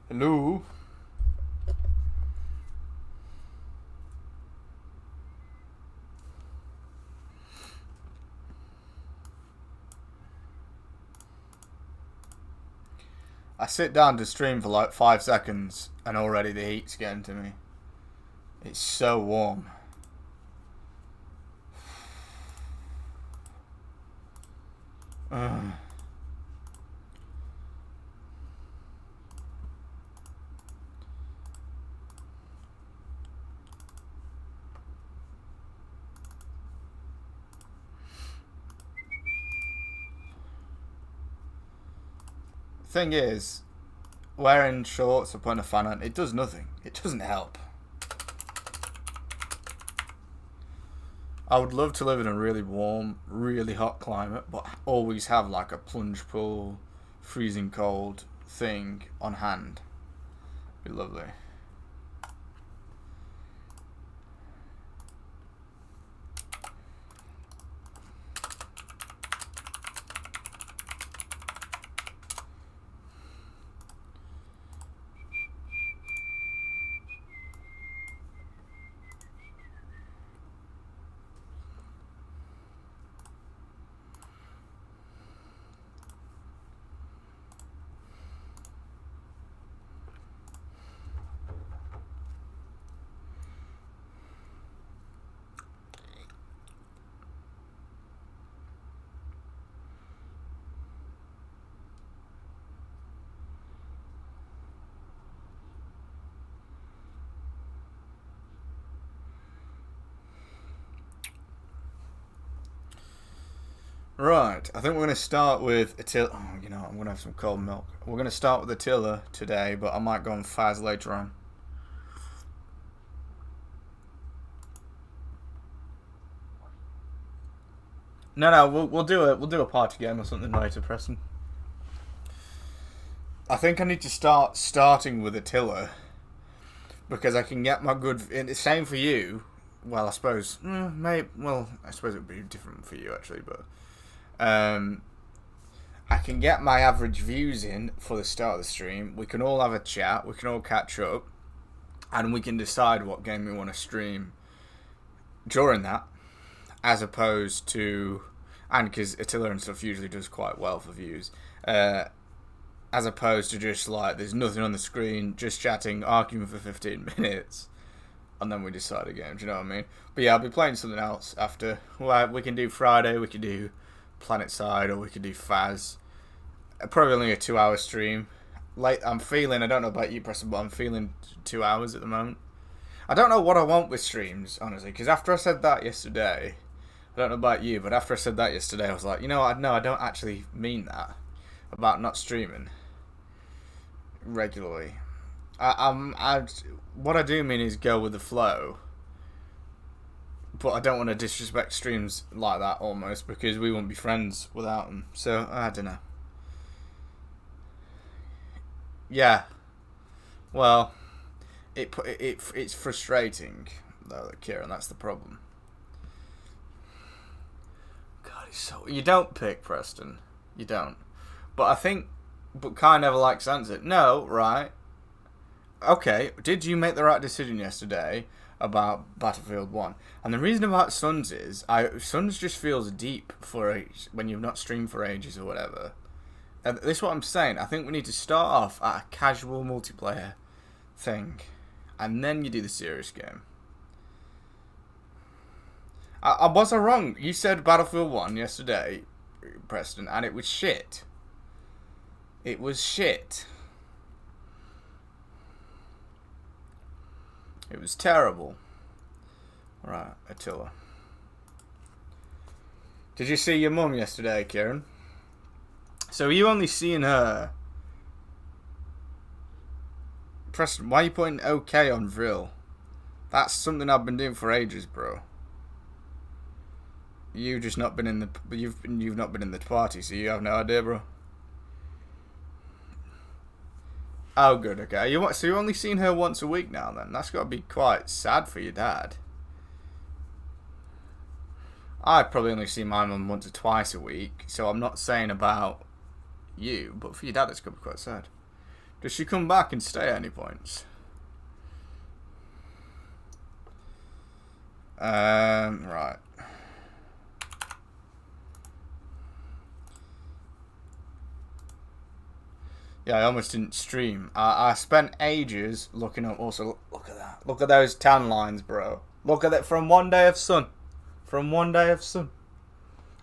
Hello? I sit down to stream for like 5 seconds and already the heat's getting to me. It's so warm. Ugh. Thing is, wearing shorts or putting a fan on, it does nothing. It doesn't help. I would love to live in a really warm, really hot climate, but always have like a plunge pool, freezing cold thing on hand. Be lovely. Right, I think we're going to start with Attila. Oh, I'm going to have some cold milk. We're going to start with Attila today, but I might go on Faz later on. No, we'll do a party game or something later, Preston. I think I need to start starting with Attila because I can get my good. Same for you. Well, I suppose maybe. Well, I suppose it would be different for you actually, but I can get my average views in for the start of the stream. We can all have a chat. We can all catch up, and we can decide what game we want to stream during that, as opposed to, and because Attila and stuff usually does quite well for views, as opposed to just like there's nothing on the screen, just chatting, arguing for 15 minutes, and then we decide a game. Do you know what I mean? But yeah, I'll be playing something else after. Well, we can do Friday. We can do Planet Side, or we could do Faz. Probably only a 2-hour stream. I'm feeling, I don't know about you, Preston, but I'm feeling 2 hours at the moment. I don't know what I want with streams, honestly, because after I said that yesterday, I don't know about you, but after I said that yesterday, I was like, no, I don't actually mean that about not streaming regularly. What I do mean is go with the flow. But I don't want to disrespect streams like that almost because we won't be friends without them. So I don't know. Yeah. Well, it's frustrating though, Kieran. That's the problem. God, he's so. You don't pick Preston. You don't. But I think. But Kai never likes answer. No, right? Okay. Did you make the right decision yesterday about Battlefield 1? And the reason about Suns is Suns just feels deep for when you've not streamed for ages or whatever. And this is what I'm saying. I think we need to start off at a casual multiplayer thing, and then you do the serious game. Was I wrong? You said Battlefield 1 yesterday, Preston, and it was shit. It was shit. It was terrible. Right, Attila. Did you see your mum yesterday, Kieran? So are you only seeing her? Preston, why are you putting OK on Vril? That's something I've been doing for ages, bro. You've just not been in the you've not been in the party, so you have no idea, bro. Oh, good. Okay. So you're only seeing her once a week now, then? That's got to be quite sad for your dad. I probably only see my mum once or twice a week, so I'm not saying about you, but for your dad, it's got to be quite sad. Does she come back and stay at any points? Right. Yeah, I almost didn't stream. I spent ages looking up. Also, look at that. Look at those tan lines, bro. Look at that from one day of sun. From one day of sun.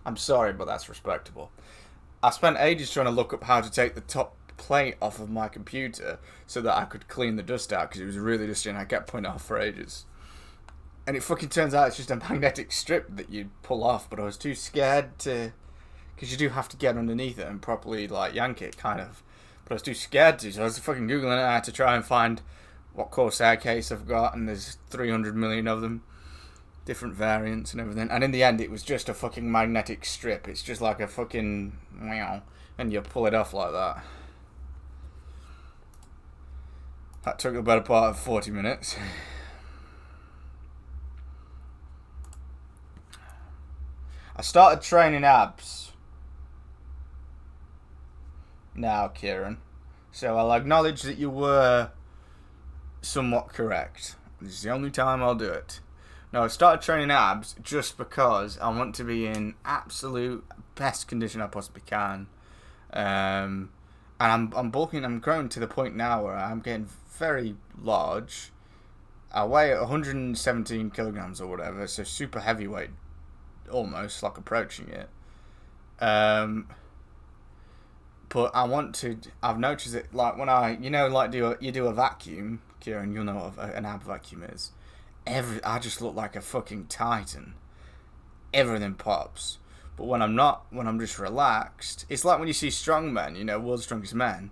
I'm sorry, but that's respectable. I spent ages trying to look up how to take the top plate off of my computer so that I could clean the dust out because it was really dusty and I kept putting it off for ages. And it fucking turns out it's just a magnetic strip that you pull off, but I was too scared to... Because you do have to get underneath it and properly, like, yank it, kind of. But I was too scared to, so I was fucking Googling it. I had to try and find what Corsair case I've got, and there's 300 million of them. Different variants and everything. And in the end, it was just a fucking magnetic strip. It's just like a fucking... meow. And you pull it off like that. That took the better part of 40 minutes. I started training abs. Now, Kieran. So I'll acknowledge that you were somewhat correct. This is the only time I'll do it. No, I started training abs just because I want to be in absolute best condition I possibly can. And I'm bulking, I'm growing to the point now where I'm getting very large. I weigh 117 kilograms or whatever, so super heavyweight, almost, like approaching it. But I want to, I've noticed it, like when I, you know, like you do a vacuum, Kieran, you'll know what an ab vacuum is. I just look like a fucking titan. Everything pops. But when I'm not, when I'm just relaxed, it's like when you see strong men, you know, world's strongest men.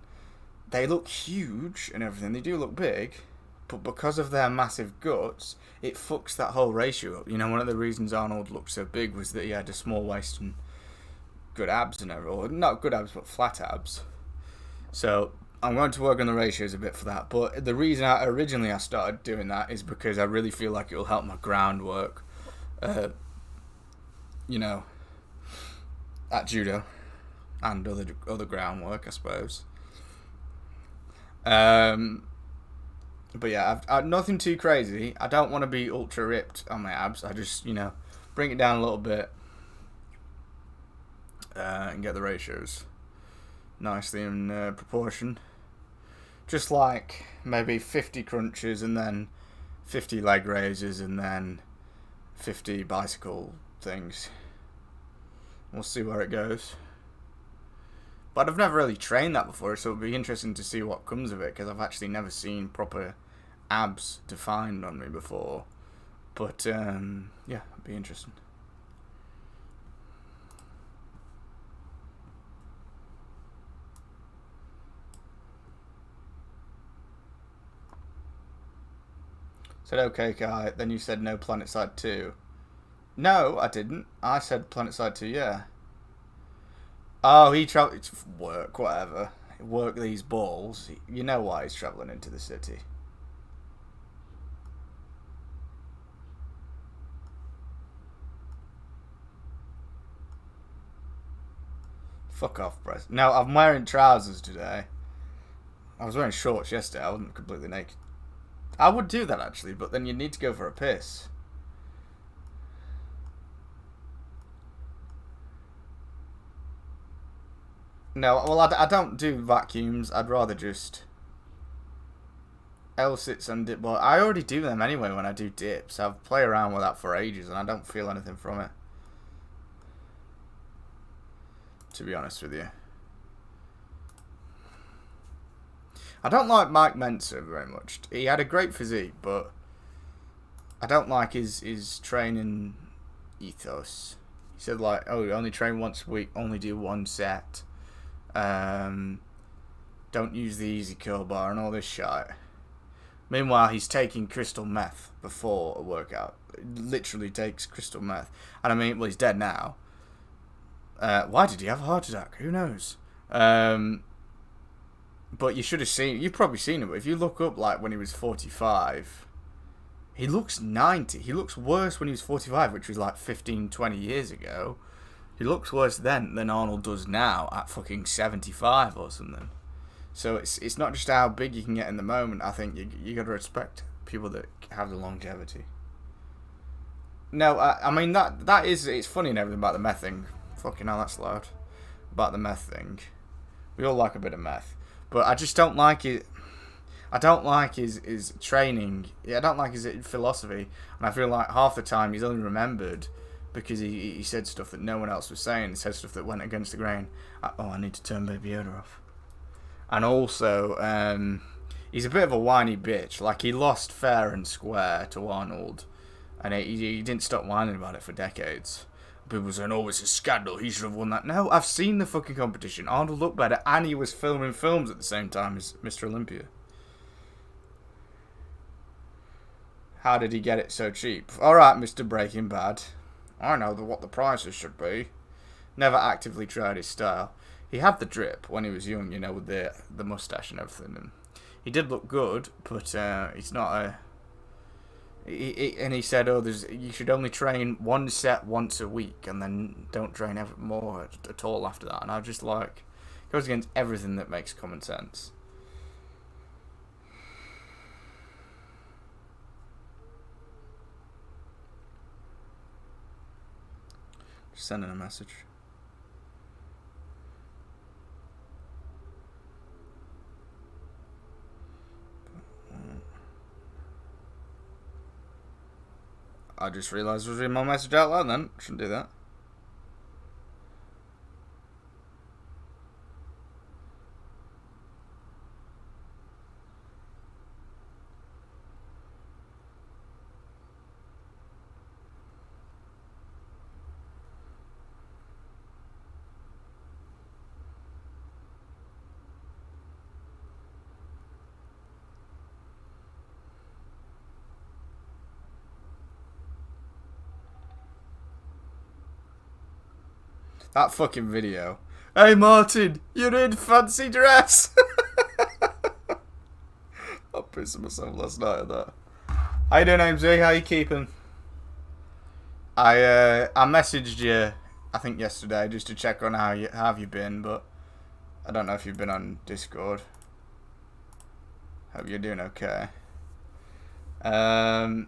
They look huge and everything. They do look big, but because of their massive guts, it fucks that whole ratio up. You know, one of the reasons Arnold looked so big was that he had a small waist and good abs and everything. Or not good abs, but flat abs. So I'm going to work on the ratios a bit for that. But the reason I started doing that is because I really feel like it will help my groundwork. You know, at judo and other groundwork, I suppose. But yeah, I've nothing too crazy. I don't want to be ultra ripped on my abs. I just, you know, bring it down a little bit and get the ratios nicely in proportion. Just like maybe 50 crunches and then 50 leg raises and then 50 bicycle things. We'll see where it goes. But I've never really trained that before, so it'll be interesting to see what comes of it, because I've actually never seen proper abs defined on me before. But, yeah, it'll be interesting. Said, okay, Kai, then you said no PlanetSide 2. No, I didn't. I said PlanetSide 2, yeah. Oh, he travelled to work, whatever. Work these balls. You know why he's travelling into the city. Fuck off, Brett. No, I'm wearing trousers today. I was wearing shorts yesterday. I wasn't completely naked. I would do that, actually, but then you'd need to go for a piss. No, well, I don't do vacuums. I'd rather just L-sits and dip. Well, I already do them anyway when I do dips. I've played around with that for ages and I don't feel anything from it. To be honest with you. I don't like Mike Mensa very much. He had a great physique, but I don't like his training ethos. He said, like, oh, you only train once a week, only do one set. Don't use the easy curl bar and all this shit. Meanwhile, he's taking crystal meth before a workout. Literally takes crystal meth. And I mean, well, he's dead now. Why did he have a heart attack? Who knows? But you should have seen... You've probably seen him. But if you look up, like, when he was 45... He looks 90. He looks worse when he was 45, which was, like, 15, 20 years ago. He looks worse then than Arnold does now at fucking 75 or something. So it's not just how big you can get in the moment. I think you got to respect people that have the longevity. No, I mean that is, it's funny and everything about the meth thing. Fucking hell, that's loud. About the meth thing. We all like a bit of meth, but I just don't like it. I don't like his training. Yeah, I don't like his philosophy, and I feel like half the time he's only remembered because he said stuff that no one else was saying. He said stuff that went against the grain. I need to turn Baby Yoda off. And also, he's a bit of a whiny bitch. Like, he lost fair and square to Arnold, and he didn't stop whining about it for decades. People saying, oh, it's a scandal, he should have won that. No, I've seen the fucking competition. Arnold looked better, and he was filming films at the same time as Mr. Olympia. How did he get it so cheap? Alright, Mr. Breaking Bad. I know what the prices should be. Never actively tried his style. He had the drip when he was young, you know, with the mustache and everything. And he did look good, but he's not a... and he said, oh, you should only train one set once a week, and then don't train more at all after that. And I just like... It goes against everything that makes common sense. Just sending a message. I just realised I was reading my message out loud then. Shouldn't do that. That fucking video. Hey Martin, you're in fancy dress. I pissed myself last night at that. How you doing, AMZ? How you keeping? I messaged you, I think yesterday, just to check on how have you been, but I don't know if you've been on Discord. Hope you're doing okay. Right.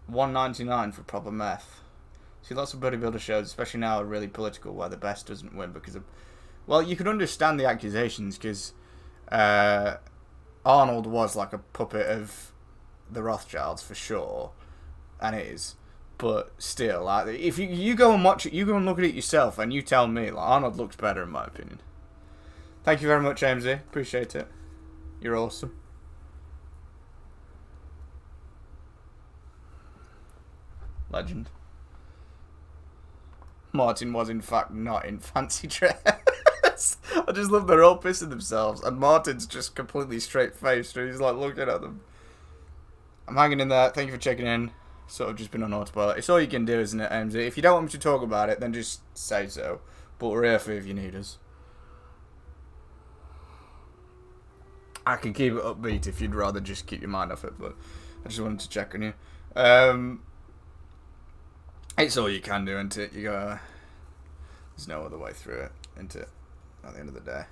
$1.99 for proper meth. See, lots of bodybuilder shows, especially now, are really political, where the best doesn't win because of... Well, you can understand the accusations, because Arnold was like a puppet of the Rothschilds, for sure, and it is. But still, like, if you go and watch it, you go and look at it yourself, and you tell me, like, Arnold looks better, in my opinion. Thank you very much, AMZ. Appreciate it. You're awesome. Legend. Martin was in fact not in fancy dress. I just love they're all pissing themselves, and Martin's just completely straight-faced, and he's like looking at them. I'm hanging in there. Thank you for checking in. Sort of just been on autopilot. It's all you can do, isn't it, AMZ? If you don't want me to talk about it, then just say so. But we're here for you if you need us. I can keep it upbeat if you'd rather just keep your mind off it, but I just wanted to check on you. It's all you can do, isn't it? You gotta... There's no other way through it, isn't it? At the end of the day.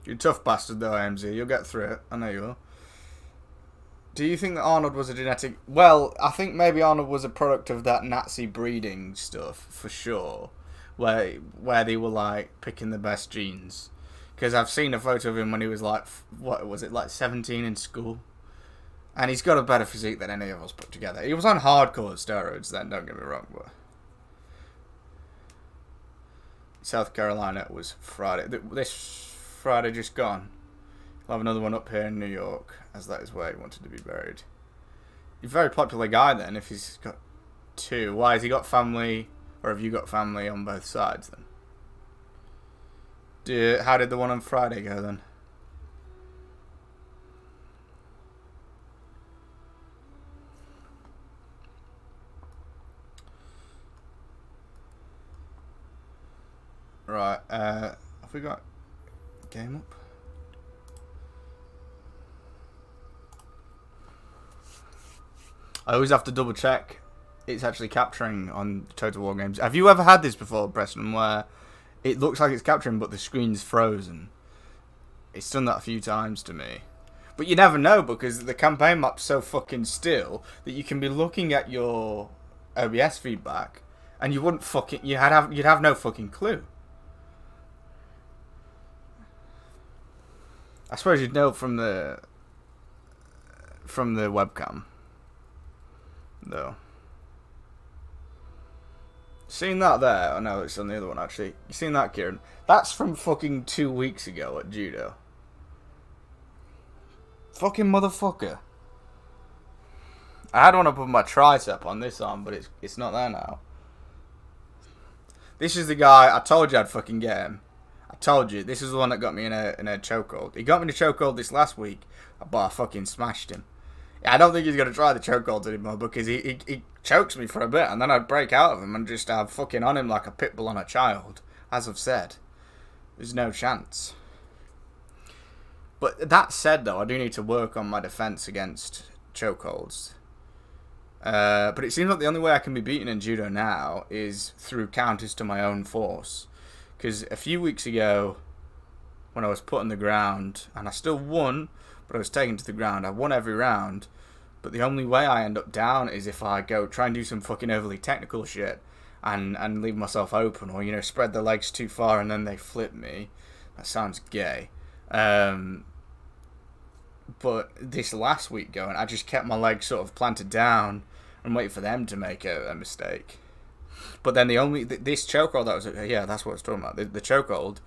You're a tough bastard though, AMZ. You'll get through it. I know you will. Do you think that Arnold was a genetic... Well, I think maybe Arnold was a product of that Nazi breeding stuff, for sure. Where they were, like, picking the best genes. Because I've seen a photo of him when he was like, what was it, like 17 in school? And he's got a better physique than any of us put together. He was on hardcore steroids then, don't get me wrong, but... South Carolina was Friday. This Friday just gone. He'll have another one up here in New York, as that is where he wanted to be buried. He's a very popular guy then, if he's got two. Why, has he got family, or have you got family on both sides then? How did the one on Friday go then? Right, have we got game up? I always have to double check it's actually capturing on Total War Games. Have you ever had this before, Preston, where it looks like it's capturing but the screen's frozen? It's done that a few times to me. But you never know because the campaign map's so fucking still that you can be looking at your OBS feedback and you wouldn't fucking... You'd have no fucking clue. I suppose you'd know from the webcam, though. Seen that there? Oh no, it's on the other one actually. You seen that, Kieran? That's from fucking 2 weeks ago at judo. Fucking motherfucker. I had one up with my tricep on this arm, but it's not there now. This is the guy I told you I'd fucking get him. I told you, this is the one that got me in a chokehold. He got me in a chokehold this last week, but I fucking smashed him. I don't think he's going to try the chokeholds anymore because he chokes me for a bit and then I'd break out of him and just have fucking on him like a pit bull on a child. As I've said, there's no chance. But that said, though, I do need to work on my defense against chokeholds. But it seems like the only way I can be beaten in judo now is through counters to my own force. Because a few weeks ago, when I was put on the ground, and I still won, but I was taken to the ground, I won every round, but the only way I end up down is if I go try and do some fucking overly technical shit, and leave myself open, or, you know, spread the legs too far and then they flip me. That sounds gay. But this last week going, I just kept my legs sort of planted down and waited for them to make a mistake. But then this chokehold that was, yeah, that's what I was talking about. The chokehold,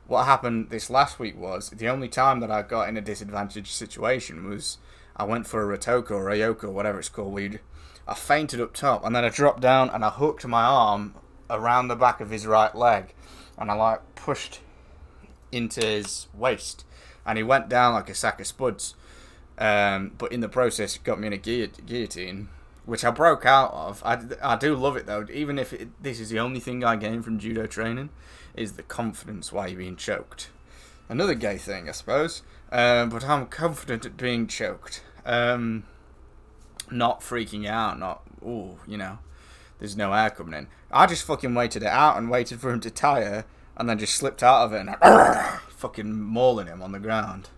what happened this last week was, the only time that I got in a disadvantaged situation was, I went for a Rotoko or a Yoko, whatever it's called. I fainted up top, and then I dropped down, and I hooked my arm around the back of his right leg, and I, like, pushed into his waist, and he went down like a sack of spuds. But in the process, it got me in a guillotine, which I broke out of. I do love it, though. Even if this is the only thing I gain from judo training, is the confidence while you're being choked. Another gay thing, I suppose. But I'm confident at being choked. Not freaking out, not, ooh, you know, there's no air coming in. I just fucking waited it out and waited for him to tire, and then just slipped out of it and fucking mauling him on the ground.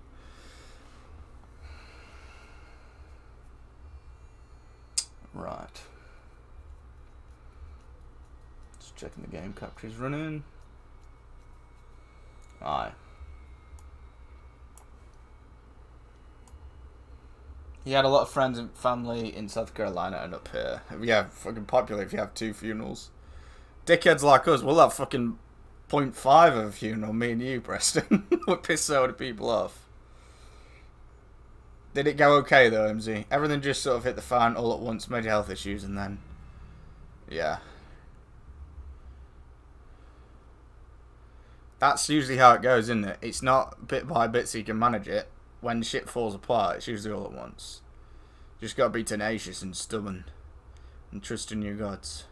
Right. Just checking the game capture is running. Aye. He had a lot of friends and family in South Carolina and up here. Yeah, fucking popular if you have 2 funerals. Dickheads like us, we'll have fucking 0.5 of a funeral, me and you, Preston. We'll piss so many people off. Did it go okay though, MZ? Everything just sort of hit the fan all at once, made health issues, and then... yeah. That's usually how it goes, isn't it? It's not bit by bit so you can manage it. When shit falls apart, it's usually all at once. Just gotta be tenacious and stubborn. And trust in your gods.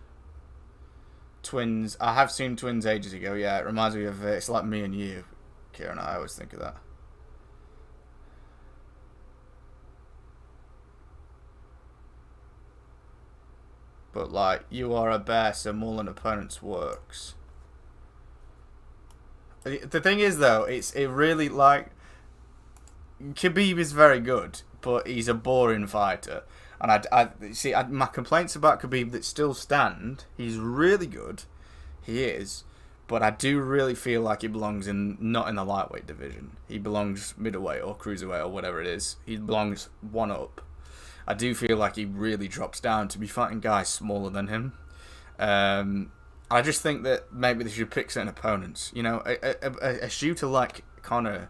Twins. I have seen Twins ages ago, yeah. It reminds me of, it's like me and you, Kieran. I always think of that. But, like, you are a bear, so mauling opponents works. The thing is, though, it really, like... Khabib is very good, but he's a boring fighter. And my complaints about Khabib that still stand, he's really good. He is. But I do really feel like he belongs not in the lightweight division. He belongs middleweight or cruiserweight or whatever it is. He belongs one up. I do feel like he really drops down to be fighting guys smaller than him. I just think that maybe they should pick certain opponents. You know, a shooter like Conor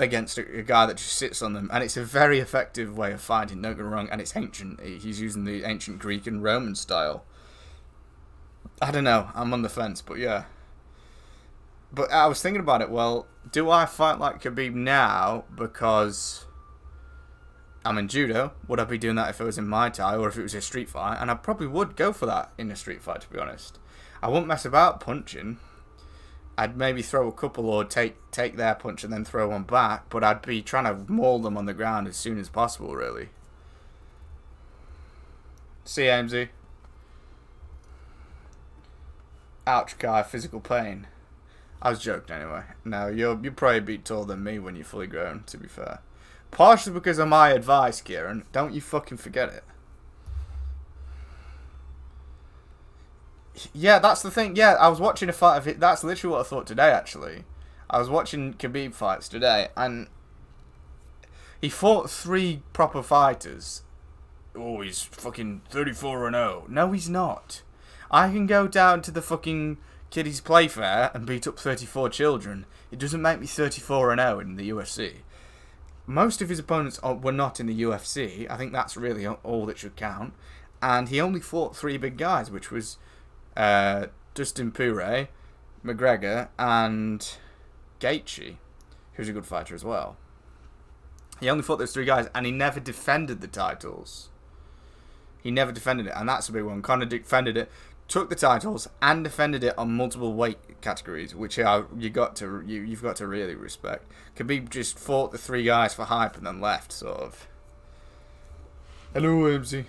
against a guy that just sits on them, and it's a very effective way of fighting, don't get me wrong, and it's ancient. He's using the ancient Greek and Roman style. I don't know, I'm on the fence, but yeah. But I was thinking about it, well, do I fight like Khabib now because I'm in judo? Would I be doing that if it was in Muay Thai or if it was a street fight? And I probably would go for that in a street fight, to be honest. I wouldn't mess about punching. I'd maybe throw a couple or take their punch and then throw one back, but I'd be trying to maul them on the ground as soon as possible, really. See you, AMZ. Ouch, guy. Physical pain. I was joking anyway. No, you're probably a bit taller than me when you're fully grown, to be fair. Partially because of my advice, Kieran. Don't you fucking forget it. Yeah, that's the thing. Yeah, I was watching a fight of it. That's literally what I thought today, actually. I was watching Khabib fights today, and he fought 3 proper fighters. Oh, he's fucking 34-0. No, he's not. I can go down to the fucking kiddies play fair and beat up 34 children. It doesn't make me 34-0 in the UFC. Most of his opponents were not in the UFC. I think that's really all that should count. And he only fought 3 big guys, which was Dustin Poirier, McGregor, and Gaethje, who's a good fighter as well. He only fought those 3 guys, and he never defended the titles. He never defended it, and that's a big one. Conor defended it, took the titles, and defended it on multiple weight categories, which you've got to really respect. Khabib just fought the 3 guys for hype and then left, sort of. Hello, MC.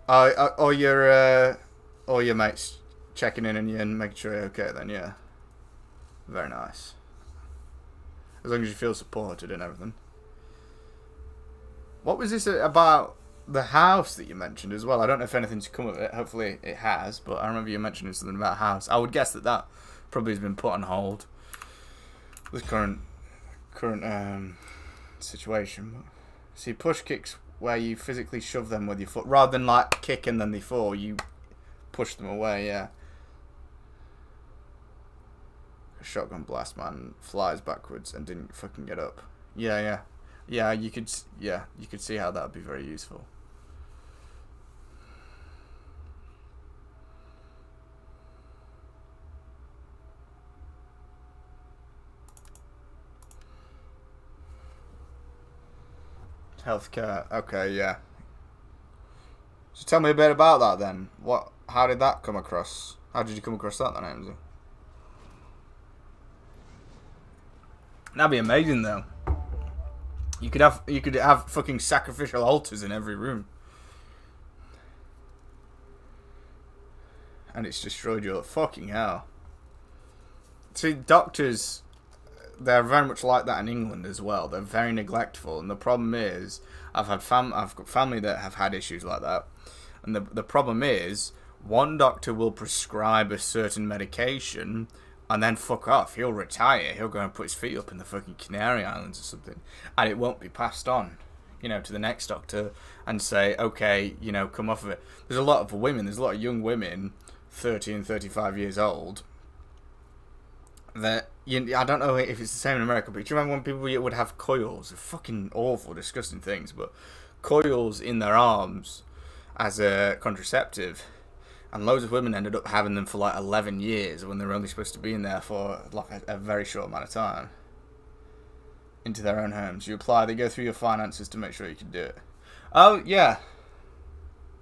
All your mates checking in on you and making sure you're okay. Then, yeah, very nice. As long as you feel supported and everything. What was this about the house that you mentioned as well? I don't know if anything's come of it. Hopefully it has, but I remember you mentioning something about a house. I would guess that probably has been put on hold with current situation. See, push kicks where you physically shove them with your foot rather than like kick and then they fall. You push them away. Yeah. A shotgun blast man flies backwards and didn't fucking get up. Yeah. You could see how that would be very useful. Healthcare. Okay, yeah. So tell me a bit about that then. How did that come across? How did you come across that then, Hamza? That'd be amazing though. You could have fucking sacrificial altars in every room. And it's destroyed your fucking hell. See, doctors, they're very much like that in England as well. They're very neglectful, and the problem is, I've got family that have had issues like that, and the problem is, one doctor will prescribe a certain medication, and then fuck off. He'll retire. He'll go and put his feet up in the fucking Canary Islands or something, and it won't be passed on, to the next doctor, and say, okay, come off of it. There's a lot of women. There's a lot of young women, 30 and 35 years old, that I don't know if it's the same in America, but do you remember when people would have coils? They're fucking awful, disgusting things, but coils in their arms as a contraceptive, and loads of women ended up having them for like 11 years when they were only supposed to be in there for like a very short amount of time, into their own homes. You apply, they go through your finances to make sure you can do it. Oh yeah.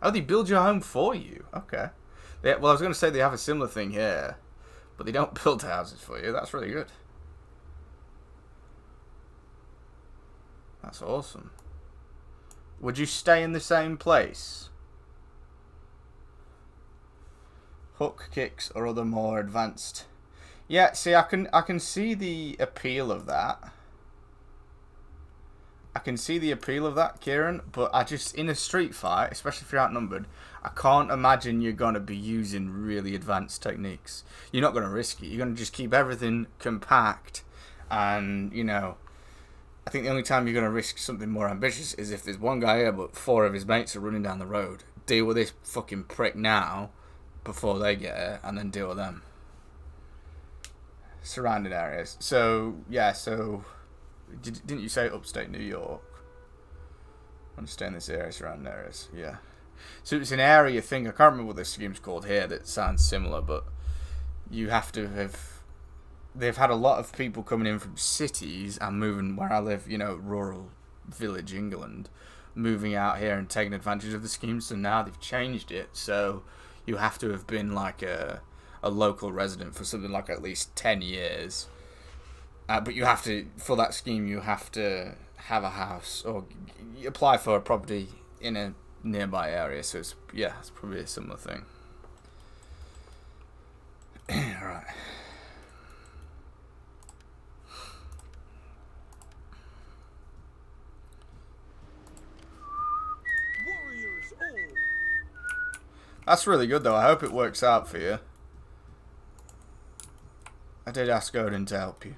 Oh, they build your home for you. Okay. I was going to say they have a similar thing here, but they don't build houses for you. That's really good. That's awesome. Would you stay in the same place? Hook kicks or other more advanced. Yeah, see, I can see the appeal of that. I can see the appeal of that, Kieran, but I just, in a street fight, especially if you're outnumbered, I can't imagine you're going to be using really advanced techniques. You're not going to risk it. You're going to just keep everything compact, and, I think the only time you're going to risk something more ambitious is if there's one guy here but 4 of his mates are running down the road. Deal with this fucking prick now before they get here, and then deal with them. Surrounding areas. So, yeah, didn't you say upstate New York? I want to stay in this area, surrounding areas. Yeah. So it's an area thing. I can't remember what this scheme's called here that sounds similar, but you have to have... They've had a lot of people coming in from cities and moving where I live, rural village England, moving out here and taking advantage of the scheme. So now they've changed it. So you have to have been like a local resident for something like at least 10 years. But you have to, for that scheme, you have to have a house or apply for a property in a nearby area, so it's, yeah, it's probably a similar thing. Right. That's really good though. I hope it works out for you. I did ask Odin to help you.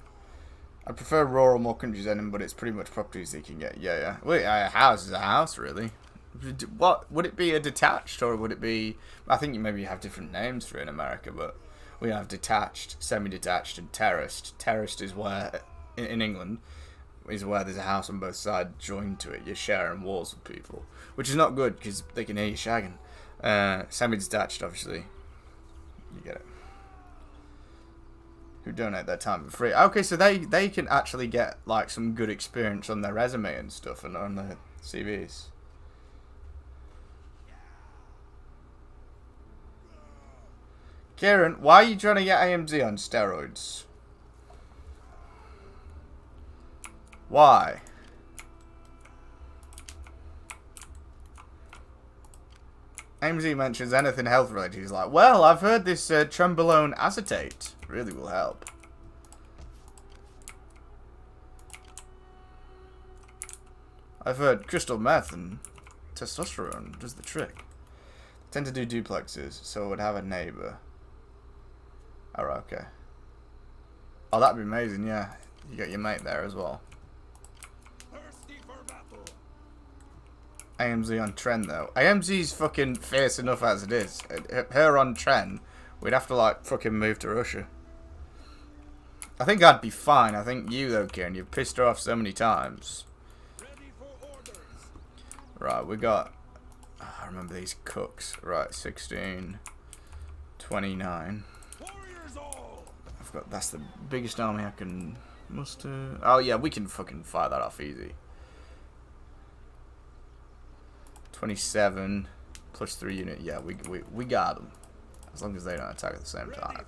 I prefer rural, more countries ending, but it's pretty much properties that you can get. Yeah, yeah. Wait, a house is a house, really. What would it be? A detached, or would it be? I think you maybe have different names for it in America, but we have detached, semi-detached, and terraced. Terraced is where, in England, is where there's a house on both sides joined to it. You're sharing walls with people, which is not good because they can hear you shagging. Semi-detached, obviously, you get it. Who donate their time for free. Okay, so they can actually get like some good experience on their resume and stuff and on their CVs. Kieran, why are you trying to get AMZ on steroids? Why? AMZ mentions anything health related. He's like, well, I've heard this trenbolone acetate really will help. I've heard crystal meth and testosterone does the trick. I tend to do duplexes, so I would have a neighbour. Alright, okay. Oh, that'd be amazing, yeah. You got your mate there as well. AMZ on Tren though. AMZ's fucking fierce enough as it is. Her on Tren, we'd have to like fucking move to Russia. I think I'd be fine. I think you though, Kieran, you've pissed her off so many times. Right, we got... Oh, I remember these cooks. Right, 16, 29. I've got... That's the biggest army I can muster. Oh yeah, we can fucking fire that off easy. 27 plus 3 unit. Yeah, we got them. As long as they don't attack at the same time.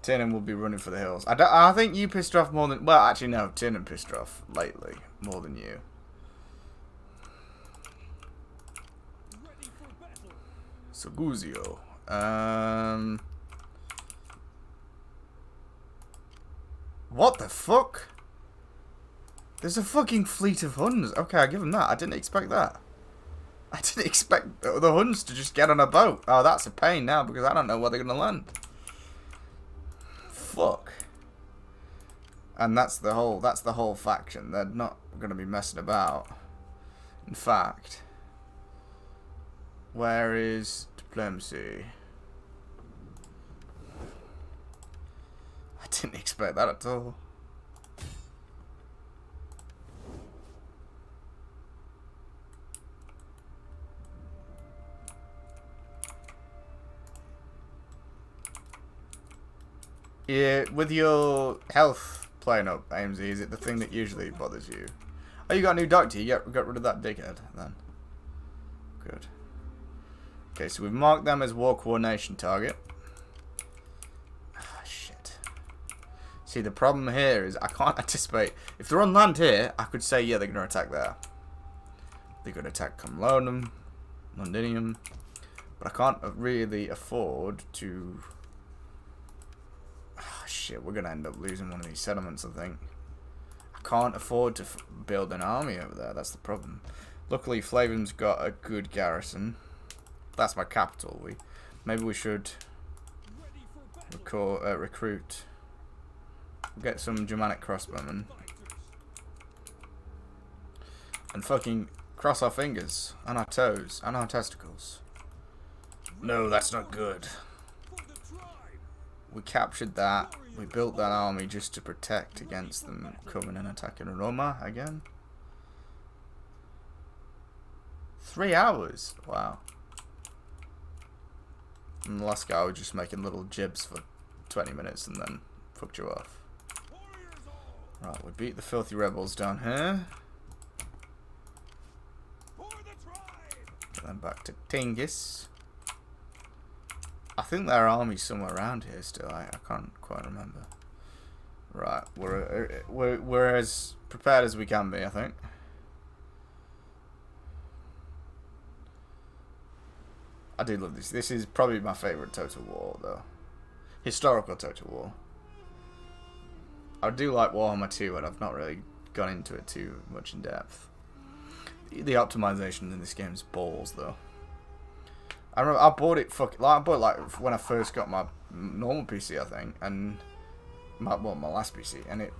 Tiernan will be running for the hills. I think you pissed her off more than... Well, actually, no. Tiernan pissed her off lately. More than you. Soguzio. What the fuck? There's a fucking fleet of Huns. Okay, I give them that. I didn't expect that. I didn't expect the Huns to just get on a boat. Oh, that's a pain now because I don't know where they're going to land. Fuck. And that's the whole faction. They're not going to be messing about. In fact, where is diplomacy? I didn't expect that at all. Yeah, with your health playing up, AMZ, is it the thing that usually bothers you? Oh, you got a new doctor. You got rid of that dickhead then. Good. Okay, so we've marked them as war coordination target. Ah, shit. See, the problem here is I can't anticipate. If they're on land here, I could say, yeah, they're going to attack there. They're going to attack Cumlonum, Londinium. But I can't really afford to... Oh, shit, we're going to end up losing one of these settlements, I think. I can't afford to build an army over there. That's the problem. Luckily, Flavium's got a good garrison. That's my capital. Maybe we should recruit. Get some Germanic crossbowmen. And fucking cross our fingers and our toes and our testicles. No, that's not good. We captured that. We built that army just to protect against them coming and attacking Roma again. 3 hours? Wow. And the last guy was just making little jibs for 20 minutes and then fucked you off. Right, we beat the filthy rebels down here. Get them back to Tingis. I think their army's somewhere around here still. I can't quite remember. Right, we're as prepared as we can be, I think. I do love this. This is probably my favourite Total War, though. Historical Total War. I do like Warhammer 2, but I've not really gone into it too much in depth. The optimization in this game is balls, though. I remember I bought it when I first got my normal PC, I think, and my last PC, and it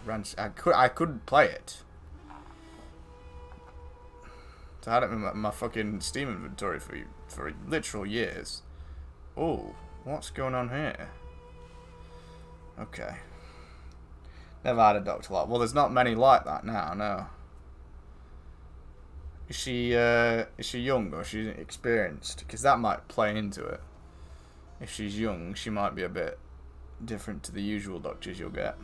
ran. I couldn't play it. So I had it in my fucking Steam inventory for literal years. Oh, what's going on here? Okay. Never had a doctor like. Well, there's not many like that now. No. Is she young or is she experienced? Because that might play into it. If she's young, she might be a bit different to the usual doctors you'll get.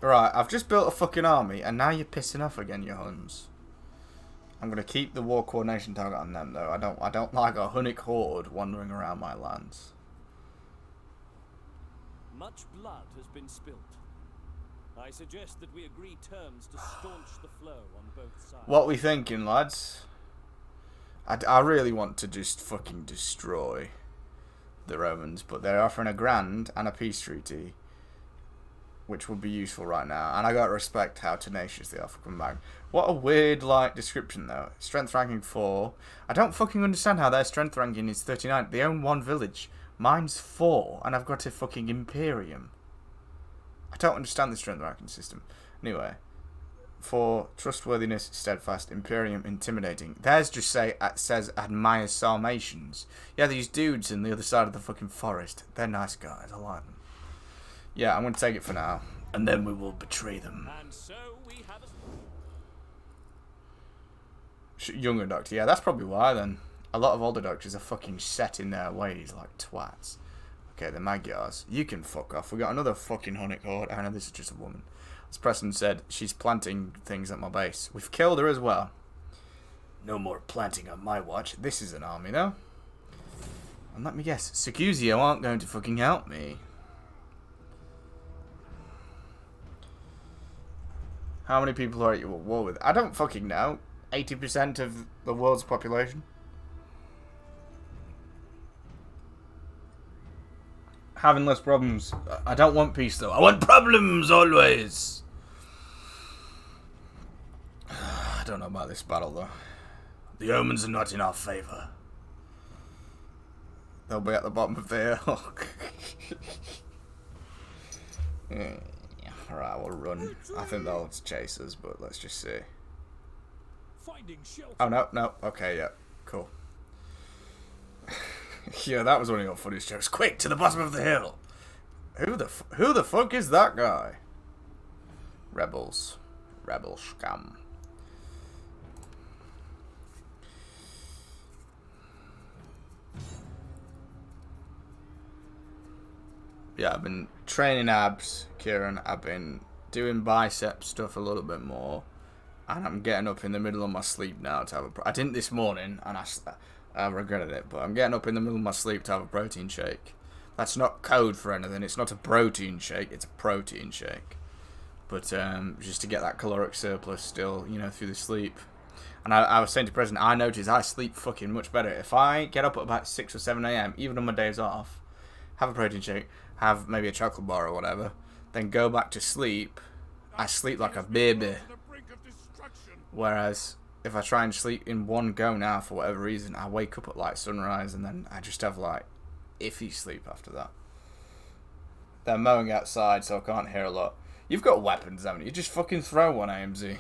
Right, I've just built a fucking army, and now you're pissing off again, you Huns. I'm gonna keep the war coordination target on them, though. I don't like a Hunnic horde wandering around my lands. Much blood has been spilt. I suggest that we agree terms to staunch the flow on both sides. What we thinking, lads? I really want to just fucking destroy the Romans, but they're offering a grand and a peace treaty, which would be useful right now. And I gotta respect how tenacious they are for coming back. What a weird, like, description, though. Strength ranking 4. I don't fucking understand how their strength ranking is 39. They own one village. Mine's 4, and I've got a fucking Imperium. I don't understand the strength ranking system. Anyway, for trustworthiness, steadfast, Imperium, intimidating. Theirs just says admire Sarmatians. Yeah, these dudes in the other side of the fucking forest. They're nice guys. I like them. Yeah, I'm going to take it for now, and then we will betray them. And so we have a younger doctor. Yeah, that's probably why then. A lot of older doctors are fucking set in their ways like twats. Okay, the Magyars. You can fuck off. We got another fucking Hunnic horde. I know this is just a woman. As Preston said, she's planting things at my base. We've killed her as well. No more planting on my watch. This is an army, though. And let me guess, Secusio aren't going to fucking help me. How many people are you at war with? I don't fucking know. 80% of the world's population. Having less problems. I don't want peace, though. I want problems, always. I don't know about this battle, though. The omens are not in our favour. They'll be at the bottom of the hill. Alright, we'll run. I think they'll chase us, but let's just see. Oh, no. Okay, yeah. Cool. Yeah, that was one of your funniest jokes. Quick, to the bottom of the hill. Who the fuck is that guy? Rebels. Rebel scum. Yeah, I've been training abs, Kieran. I've been doing bicep stuff a little bit more. And I'm getting up in the middle of my sleep now to have I didn't this morning, and I regretted it, but I'm getting up in the middle of my sleep to have a protein shake. That's not code for anything. It's not a protein shake. It's a protein shake. But just to get that caloric surplus still, you know, through the sleep. And I was saying to President, I notice I sleep fucking much better. If I get up at about 6 or 7 a.m., even on my days off, have a protein shake, have maybe a chocolate bar or whatever, then go back to sleep, I sleep like a baby. Whereas if I try and sleep in one go now for whatever reason, I wake up at like sunrise and then I just have like iffy sleep after that. They're mowing outside, so I can't hear a lot. You've got weapons, haven't you? Just fucking throw one, AMZ.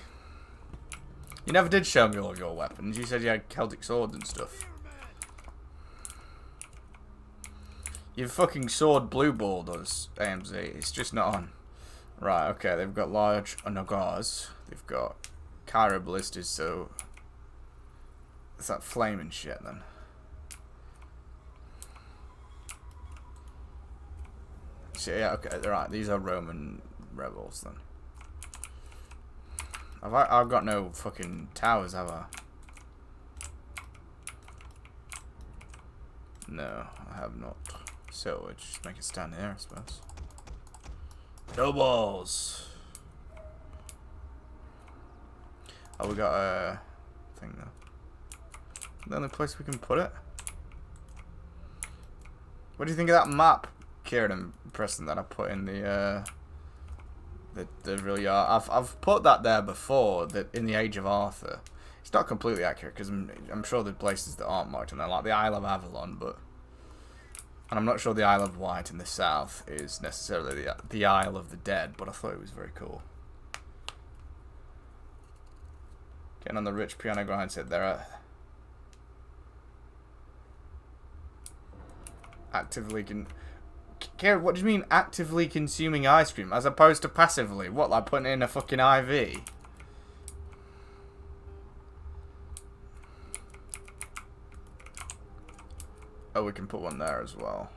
You never did show me all of your weapons. You said you had Celtic swords and stuff. Your fucking sword blue ball does, AMZ. It's just not on. Right, okay, they've got large nagars. They've got Cairo ballistas, so it's that flaming shit then. So yeah, okay, right, these are Roman rebels then. I've got no fucking towers, have I? No, I have not. So, we'll just make it stand here, I suppose. No balls. Oh, we got a thing though. The only place we can put it. What do you think of that map, Kieran and Preston, that I put in the real yard? I've put that there before, that in the Age of Arthur. It's not completely accurate because I'm sure there's places that aren't marked on there, like the Isle of Avalon, but. And I'm not sure the Isle of Wight in the south is necessarily the Isle of the Dead, but I thought it was very cool. Getting on the rich piano grind set there. Actively Karen, what do you mean actively consuming ice cream as opposed to passively? What, like putting it in a fucking IV? Oh, we can put one there as well.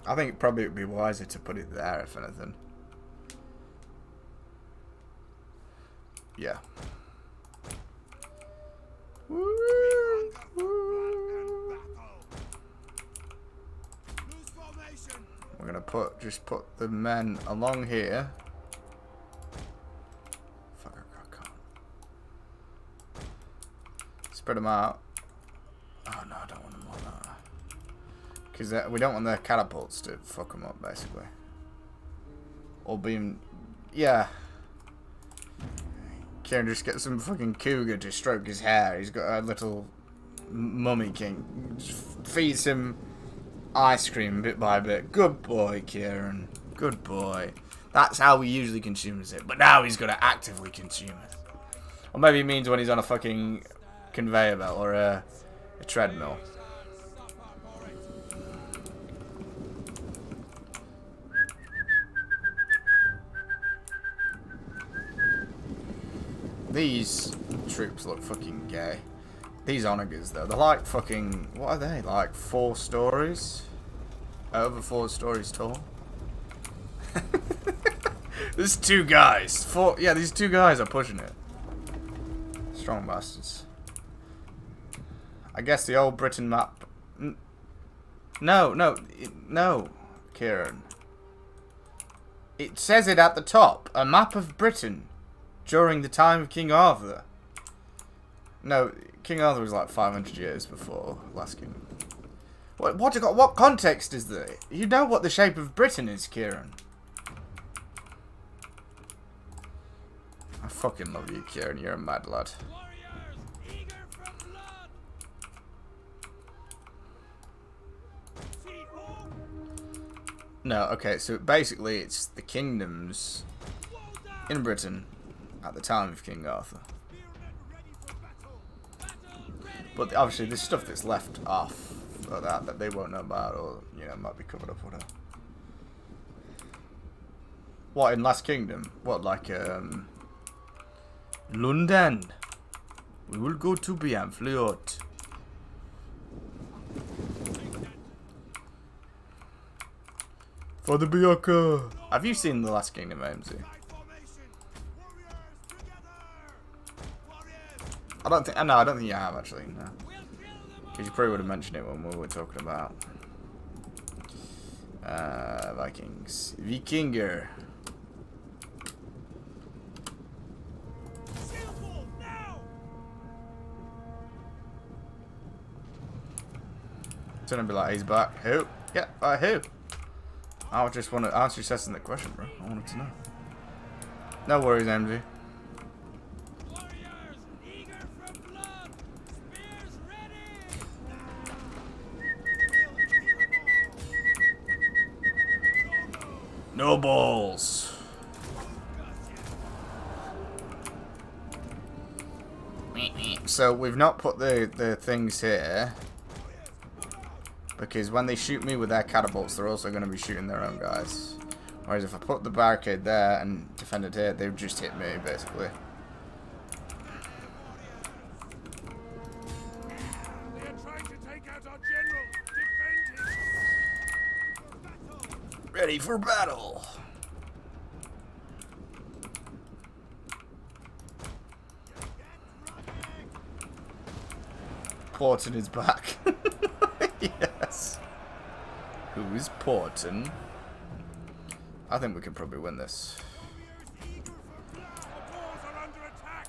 I think it probably would be wiser to put it there, if anything. Yeah. We're gonna just put the men along here. Fuck, I can't. Spread them out. Oh no, I don't want them on that. Because we don't want their catapults to fuck them up, basically. Or being, yeah. Kieran just get some fucking cougar to stroke his hair. He's got a little mummy king. Just feeds him ice cream bit by bit. Good boy, Kieran. Good boy. That's how he usually consumes it. But now he's got to actively consume it. Or maybe it means when he's on a fucking conveyor belt or a treadmill. These troops look fucking gay. These onagers, though, they're like fucking... What are they? Like 4 stories? Over 4 stories tall? There's 2 guys. Yeah, these 2 guys are pushing it. Strong bastards. I guess the old Britain map... No, Kieran. It says it at the top. A map of Britain. During the time of King Arthur. No, King Arthur was like 500 years before Last Kingdom. What context is there? You know what the shape of Britain is, Kieran. I fucking love you, Kieran. You're a mad lad. No, okay, so basically it's the kingdoms in Britain at the time of King Arthur. But obviously there's stuff that's left off of that they won't know about, or, you know, might be covered up, whatever. What, in Last Kingdom? What, like, London? We will go to Bienfliot. For the Bianca. Have you seen The Last Kingdom, AMZ? I don't think you have, actually, no. Because you probably would have mentioned it when we were talking about Vikings. Vikinger. It's gonna be like, he's back. Who? Yeah, who? I just want to answer assessing the question, bro. I wanted to know. No worries, MG. No balls. So we've not put the things here because when they shoot me with their catapults, they're also going to be shooting their own guys. Whereas if I put the barricade there and defend it here, they would just hit me basically. They are trying to take out our general. Defend him. Ready for battle. Porton is back. Yes. lose, Porton. I think we can probably win this. The walls are under attack.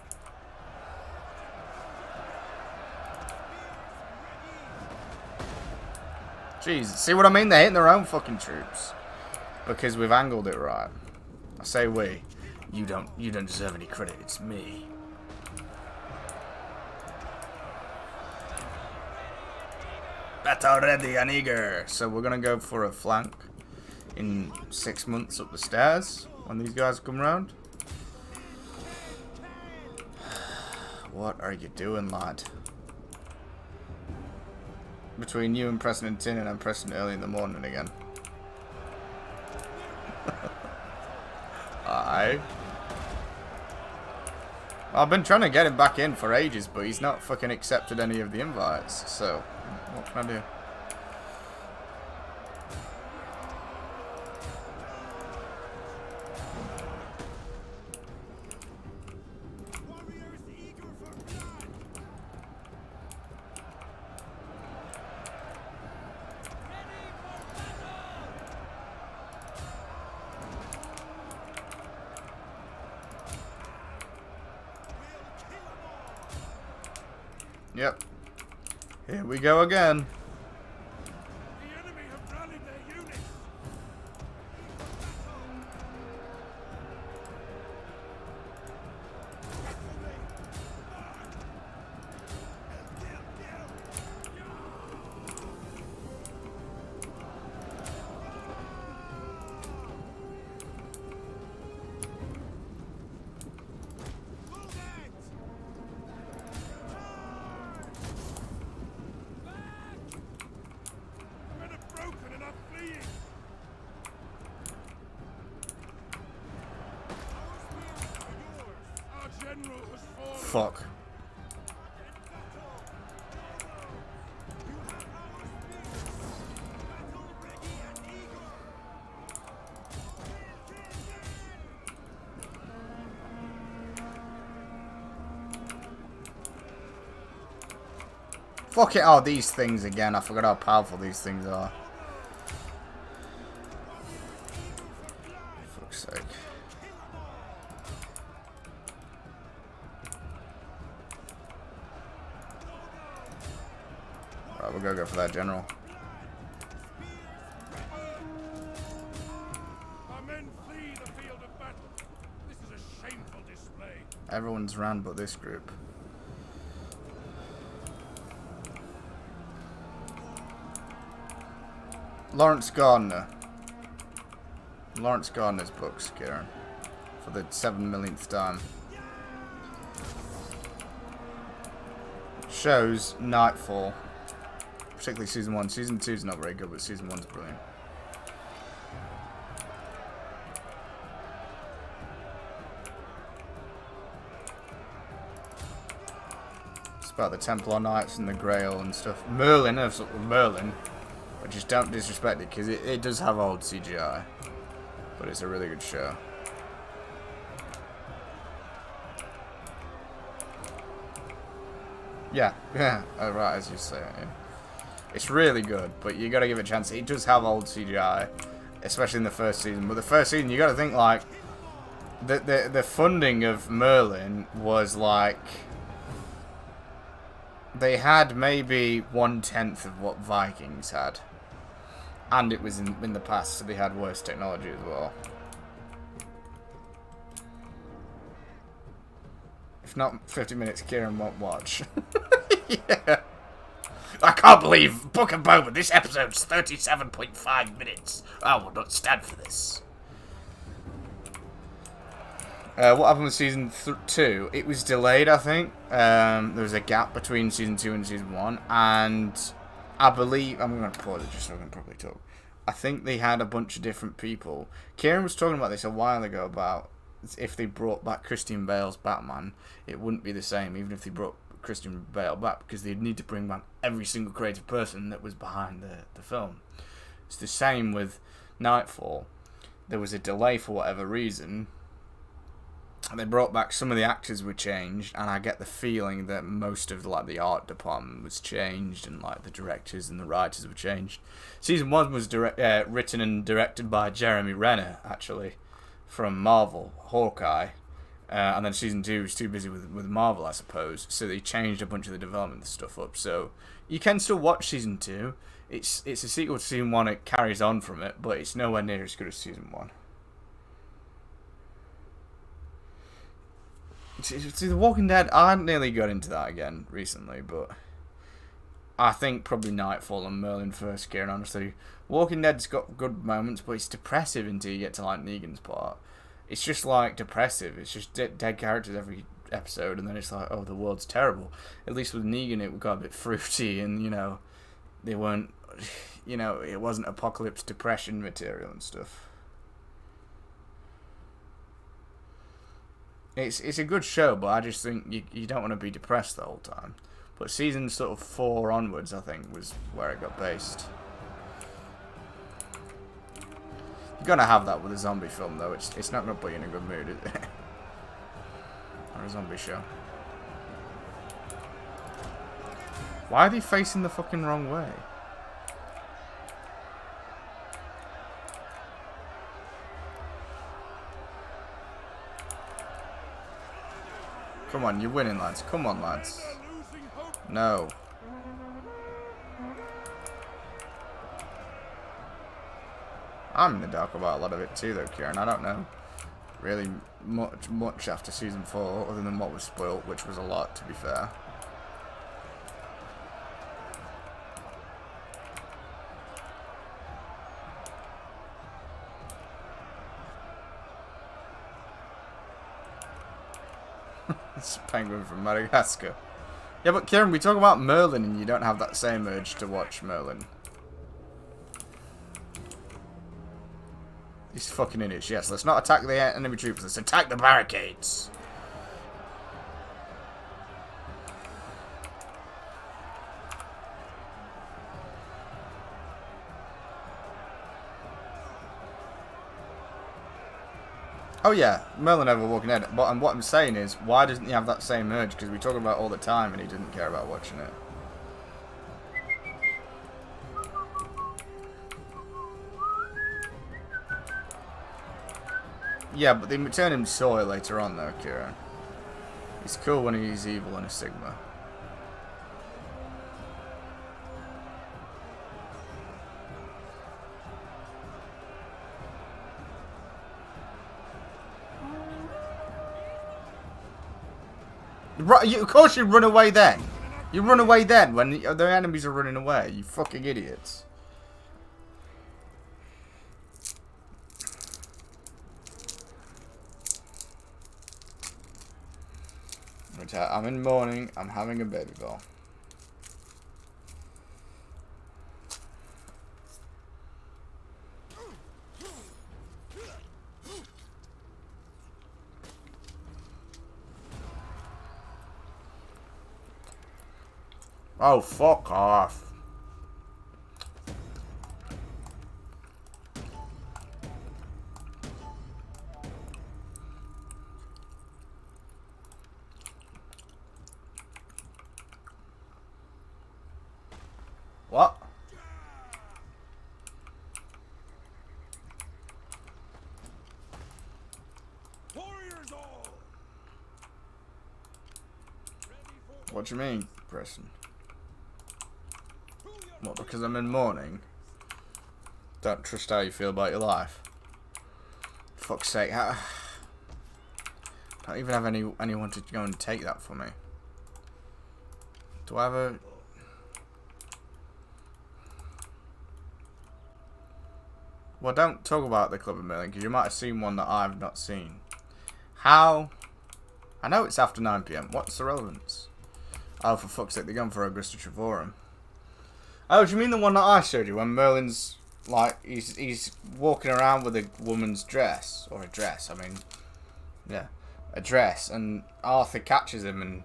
Jeez, see what I mean? They're hitting their own fucking troops. Because we've angled it right. I say we. You don't deserve any credit, it's me. Battle ready and eager. So we're gonna go for a flank in 6 months up the stairs when these guys come round. What are you doing, lad? Between you and pressing and tin, and I'm pressing early in the morning again. Aye. I've been trying to get him back in for ages, but he's not fucking accepted any of the invites, so what can I do? Warriors eager for blood. Yep. Here we go again. The enemy have rallied their units. Men are broken and are fleeing. Our general has fallen. Fuck. Fuck it. Oh, these things again. I forgot how powerful these things are. Fuck's sake. Right, we're gonna go for that general. Our men flee the field of battle. This is a shameful display. Everyone's ran but this group. Lawrence Gardner. Lawrence Gardner's books, Kieran. For the 7 millionth time. Shows Nightfall. Particularly season 1. Season 2 is not very good, but season 1's brilliant. It's about the Templar Knights and the Grail and stuff. Merlin, but just don't disrespect it, because it does have old CGI. But it's a really good show. Yeah, right, as you say. Yeah. It's really good, but you gotta give it a chance. It does have old CGI, especially in the first season. But the first season, you gotta think, like, the funding of Merlin was, like, they had maybe 1/10 of what Vikings had. And it was in the past, so they had worse technology as well. If not 50 minutes, Kieran won't watch. Yeah. I can't believe, Book of Boba, this episode's 37.5 minutes. I will not stand for this. What happened with season 2? It was delayed, I think. There was a gap between season 2 and season 1, and I believe, I'm going to pause it just so I can properly talk. I think they had a bunch of different people. Kieran was talking about this a while ago, about if they brought back Christian Bale's Batman, it wouldn't be the same, even if they brought Christian Bale back, because they'd need to bring back every single creative person that was behind the film. It's the same with Nightfall. There was a delay for whatever reason, they brought back some of the actors were changed, and I get the feeling that most of like the art department was changed, and like the directors and the writers were changed. Season 1 was written and directed by Jeremy Renner, actually, from Marvel, Hawkeye, and then Season 2 was too busy with Marvel, I suppose, so they changed a bunch of the development stuff up. So you can still watch Season 2. It's a sequel to Season 1, it carries on from it, but it's nowhere near as good as Season 1. See, The Walking Dead, I nearly got into that again recently, but I think probably Nightfall and Merlin first, Kieran, honestly. Walking Dead's got good moments, but it's depressive until you get to, like, Negan's part. It's just, like, depressive. It's just dead characters every episode, and then it's like, oh, the world's terrible. At least with Negan, it got a bit fruity, and, you know, they weren't, you know, it wasn't apocalypse depression material and stuff. It's a good show, but I just think you don't want to be depressed the whole time. But season sort of 4 onwards, I think, was where it got based. You're gonna have that with a zombie film, though. It's not gonna put you in a good mood, is it? Or a zombie show. Why are they facing the fucking wrong way? Come on, you're winning, lads. Come on, lads. No. I'm in the dark about a lot of it too, though, Kieran. I don't know really much after season 4, other than what was spoilt, which was a lot, to be fair. It's a penguin from Madagascar. Yeah, but Kieran, we talk about Merlin and you don't have that same urge to watch Merlin. These fucking idiots. Yes, let's not attack the enemy troops. Let's attack the barricades. Oh yeah, Merlin over Walking Dead. But what I'm saying is, why doesn't he have that same urge? Because we talk about it all the time and he didn't care about watching it. Yeah, but they turn him soy later on though, Kieran. He's cool when he's evil and a Sigma. Right, of course you run away then. You run away then when the enemies are running away. You fucking idiots. I'm in mourning. I'm having a baby ball. Oh, fuck off. What? Warriors all. What do you mean, Preston? What, because I'm in mourning? Don't trust how you feel about your life. Fuck's sake, I don't even have anyone to go and take that for me. Do I have a... Well, don't talk about the Club of Merlin, because you might have seen one that I've not seen. How? I know it's after 9 PM. What's the relevance? Oh, for fuck's sake, they're going for Augusta Trevorum. Oh, do you mean the one that I showed you, when Merlin's, like, he's walking around with a woman's dress? Or a dress, I mean. Yeah, a dress. And Arthur catches him and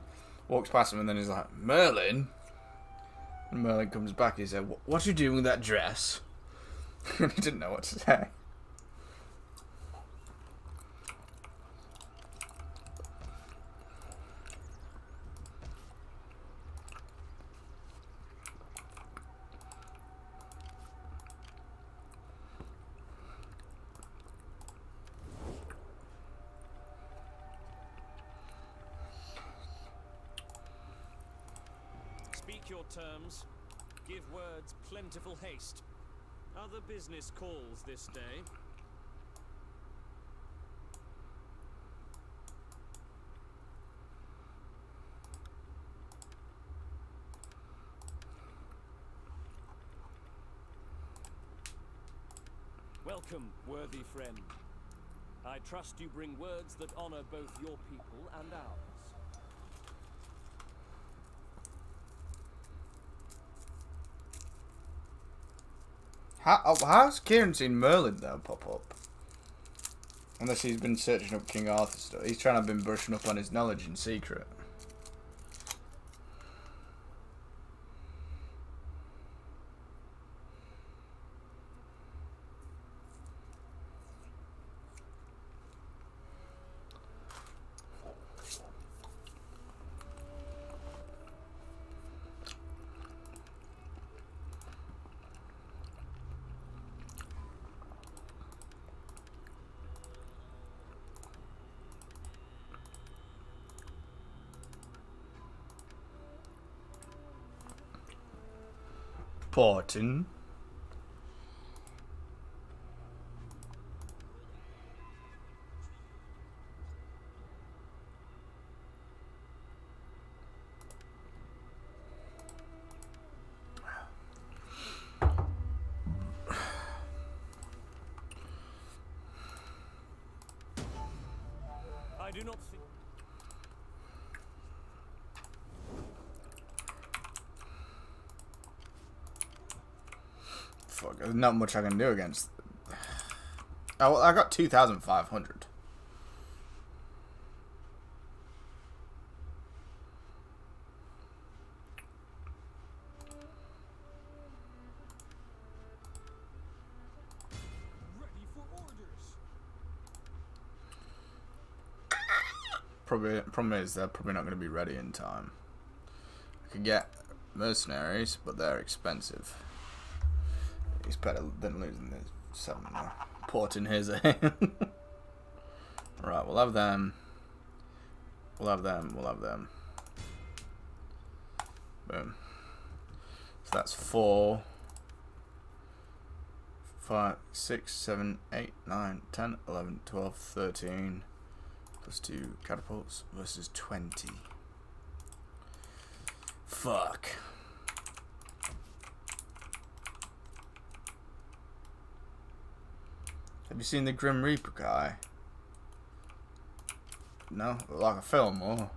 walks past him, and then he's like, Merlin? And Merlin comes back and he said, what are you doing with that dress? And he didn't know what to say. your terms. Give words plentiful haste. Other business calls this day. Welcome, worthy friend. I trust you bring words that honor both your people and ours. How's Kieran seen Merlin though pop up? Unless he's been searching up King Arthur stuff. He's trying to have been brushing up on his knowledge in secret. Portin. I do not think. Fuck, there's not much I can do against. Oh, well, I got 2,500. Ready for orders. Problem is they're probably not going to be ready in time. I could get mercenaries, but they're expensive. It's better than losing the 7 port in his Right, we'll have them. We'll have them. We'll have them. Boom. So that's 4, 5, 6, 7, 8, 9, 10, 11, 12, 13. Plus 2 catapults versus 20. Fuck. Have you seen the Grim Reaper guy? No? Like a film or?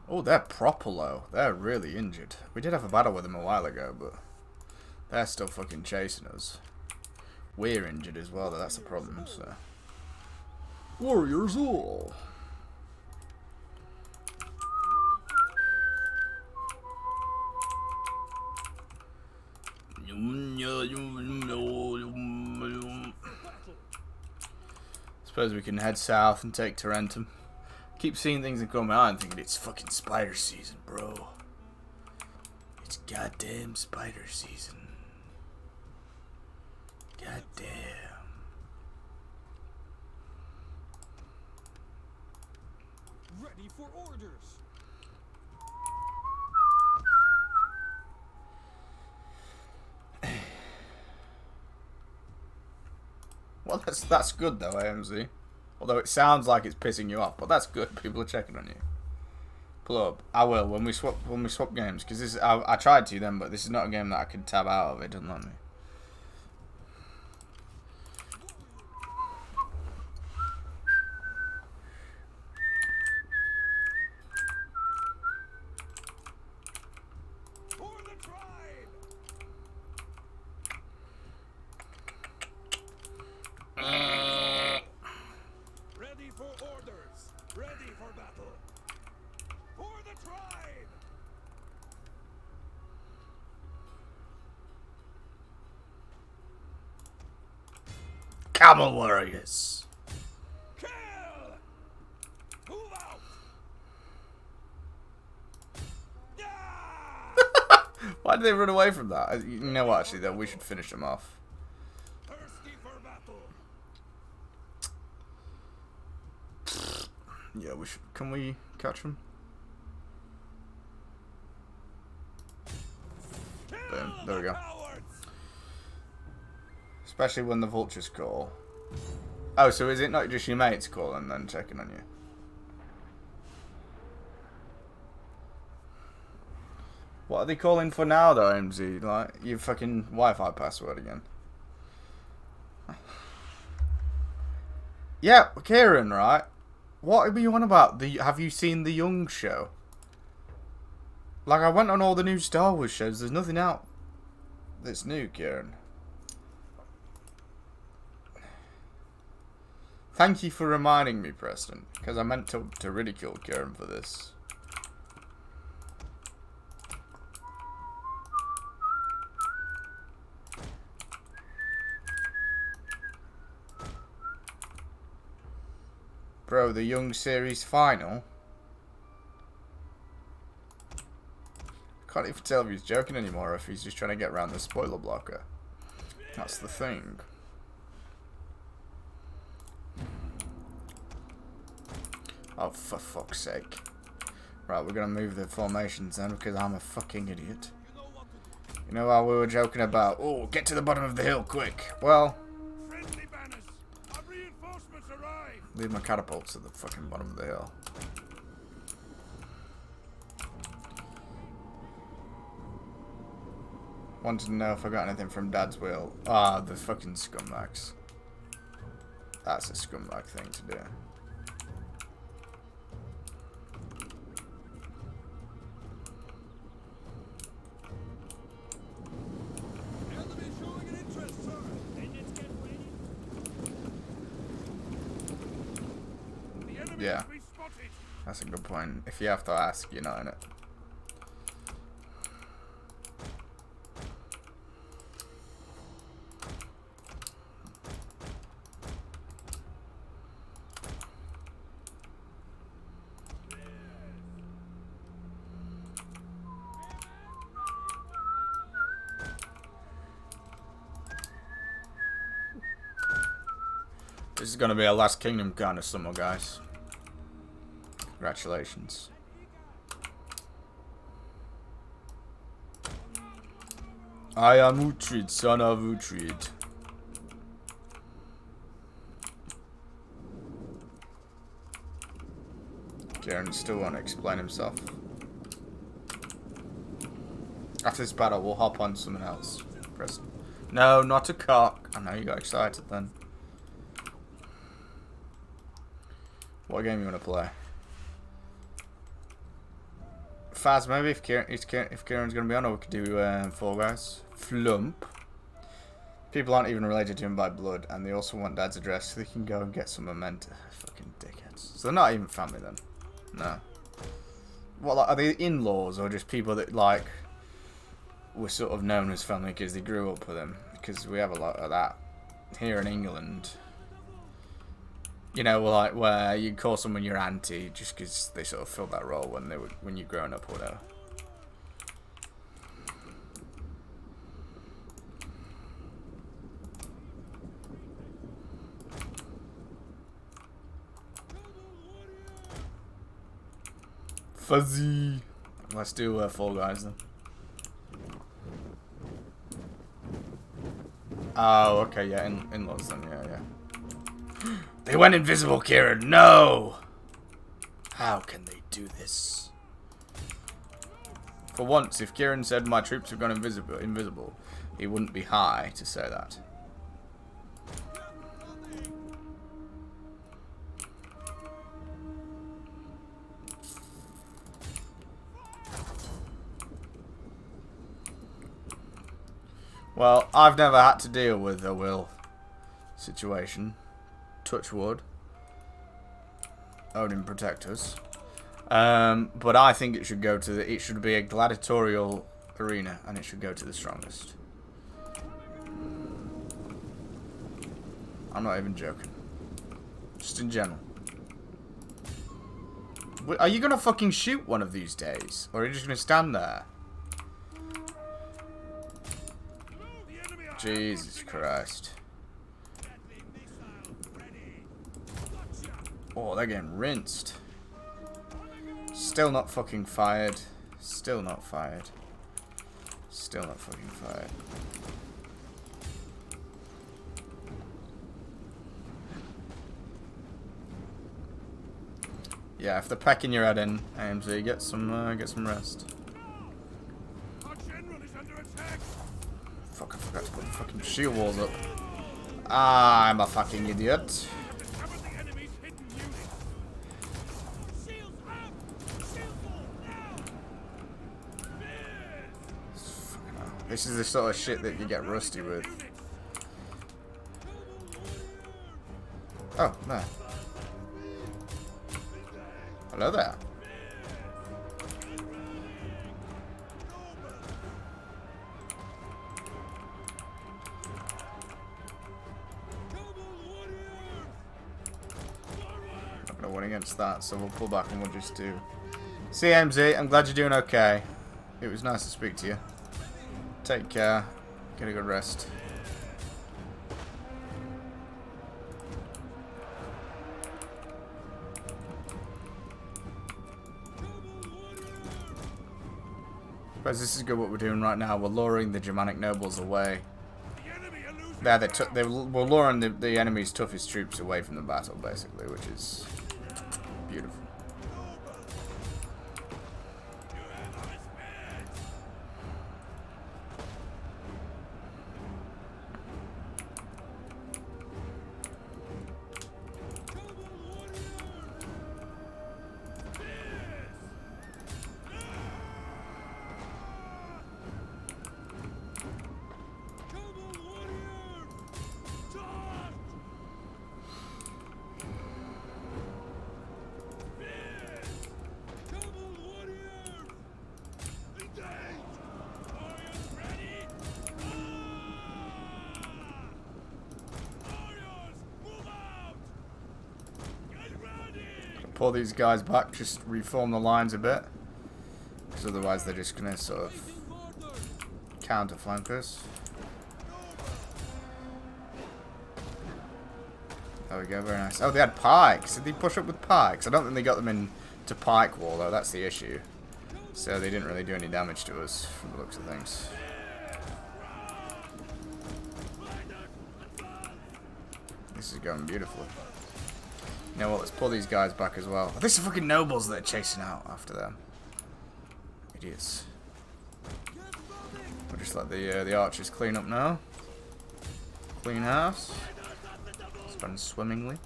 Oh, they're proper low. They're really injured. We did have a battle with them a while ago, but they're still fucking chasing us. We're injured as well, though. That's the problem, so. Warriors all. Suppose we can head south and take Tarentum. Keep seeing things in my eye and thinking it's fucking spider season, bro. It's goddamn spider season. Goddamn. Ready for orders. Well, that's good though, AMZ. Although it sounds like it's pissing you off, but that's good. People are checking on you. Pull up. I will when we swap games, because this I tried to then, but this is not a game that I can tab out of. It doesn't let me. Camel warriors. Kill! Move out! Yeah! Why did they run away from that? You know what, actually, though, we should finish them off. Thirsty for battle. Yeah, we should. Can we catch them? There we go. Especially when the vultures call. Oh, so is it not just your mates calling then checking on you? What are they calling for now though, MZ? Like, your fucking Wi-Fi password again. Yeah, Kieran, right? What are you on about? Have you seen The Young Show? Like, I went on all the new Star Wars shows. There's nothing out that's new, Kieran. Thank you for reminding me, Preston. Because I meant to ridicule Kieran for this. Bro, the Young series final? Can't even tell if he's joking anymore or if he's just trying to get around the spoiler blocker. That's the thing. Oh, for fuck's sake. Right, we're gonna move the formations then because I'm a fucking idiot. You know how we were joking about, oh, get to the bottom of the hill quick. Well, Friendly banners. Our reinforcements arrive. leave my catapults at the fucking bottom of the hill. Wanted to know if I got anything from Dad's will. Ah, the fucking scumbags. That's a scumbag thing to do. Enemy showing an interest, sir. Engines get ready. The enemy Yeah. has been spotted. That's a good point. If you have to ask, you're not in it. This is going to be a Last Kingdom kind of summer, guys. Congratulations. I am Uhtred, son of Uhtred. Kieran still won't explain himself. After this battle, we'll hop on someone else. Preston. No, not a cock. I know you got excited then. What game you want to play? Faz, maybe if Kieran's going to be on, or we could do Fall Guys. Flump. People aren't even related to him by blood, and they also want Dad's address so they can go and get some memento. Fucking dickheads. So they're not even family then? No. What, like, are they in-laws, or just people that, like, were sort of known as family because they grew up with them? Because we have a lot of that here in England. You know, like where you call someone your auntie just because they sort of filled that role when you're growing up or whatever. Fuzzy. Let's do Fall Guys then. Oh, okay, yeah, in-laws then, yeah. They went invisible, Kieran. No! How can they do this? For once, if Kieran said my troops have gone invisible, he wouldn't be high to say that. Well, I've never had to deal with a will situation. Touch wood. Odin protect us. But I think it should go to it should be a gladiatorial arena, and it should go to the strongest. I'm not even joking. Just in general. Are you gonna fucking shoot one of these days, or are you just gonna stand there? Jesus Christ. Oh, they're getting rinsed. Still not fucking fired. Still not fired. Still not fucking fired. Yeah, if they're pecking your head in, AMZ, get some rest. Our general is under attack. Fuck, I forgot to put the fucking shield walls up. Ah, I'm a fucking idiot. Discovered the enemy's hidden unit. Shields up! Shield wall now! This is the sort of shit that you get rusty with. Oh, there. Hello there. Not gonna win against that, so we'll pull back and we'll just do. CMZ, I'm glad you're doing okay. It was nice to speak to you. Take care. Get a good rest. But this is good what we're doing right now. We're luring the Germanic nobles away. There, we're luring the enemy's toughest troops away from the battle, basically, which is beautiful. Pull these guys back, just reform the lines a bit, because otherwise they're just gonna sort of counter flank us. There we go, very nice. Oh, they had pikes. Did they push up with pikes? I don't think they got them into pike wall though. That's the issue. So they didn't really do any damage to us from the looks of things. This is going beautifully. You know what, let's pull these guys back as well. These are fucking nobles that are chasing out after them. Idiots. We'll just let the archers clean up now. Clean house. It's gone swimmingly.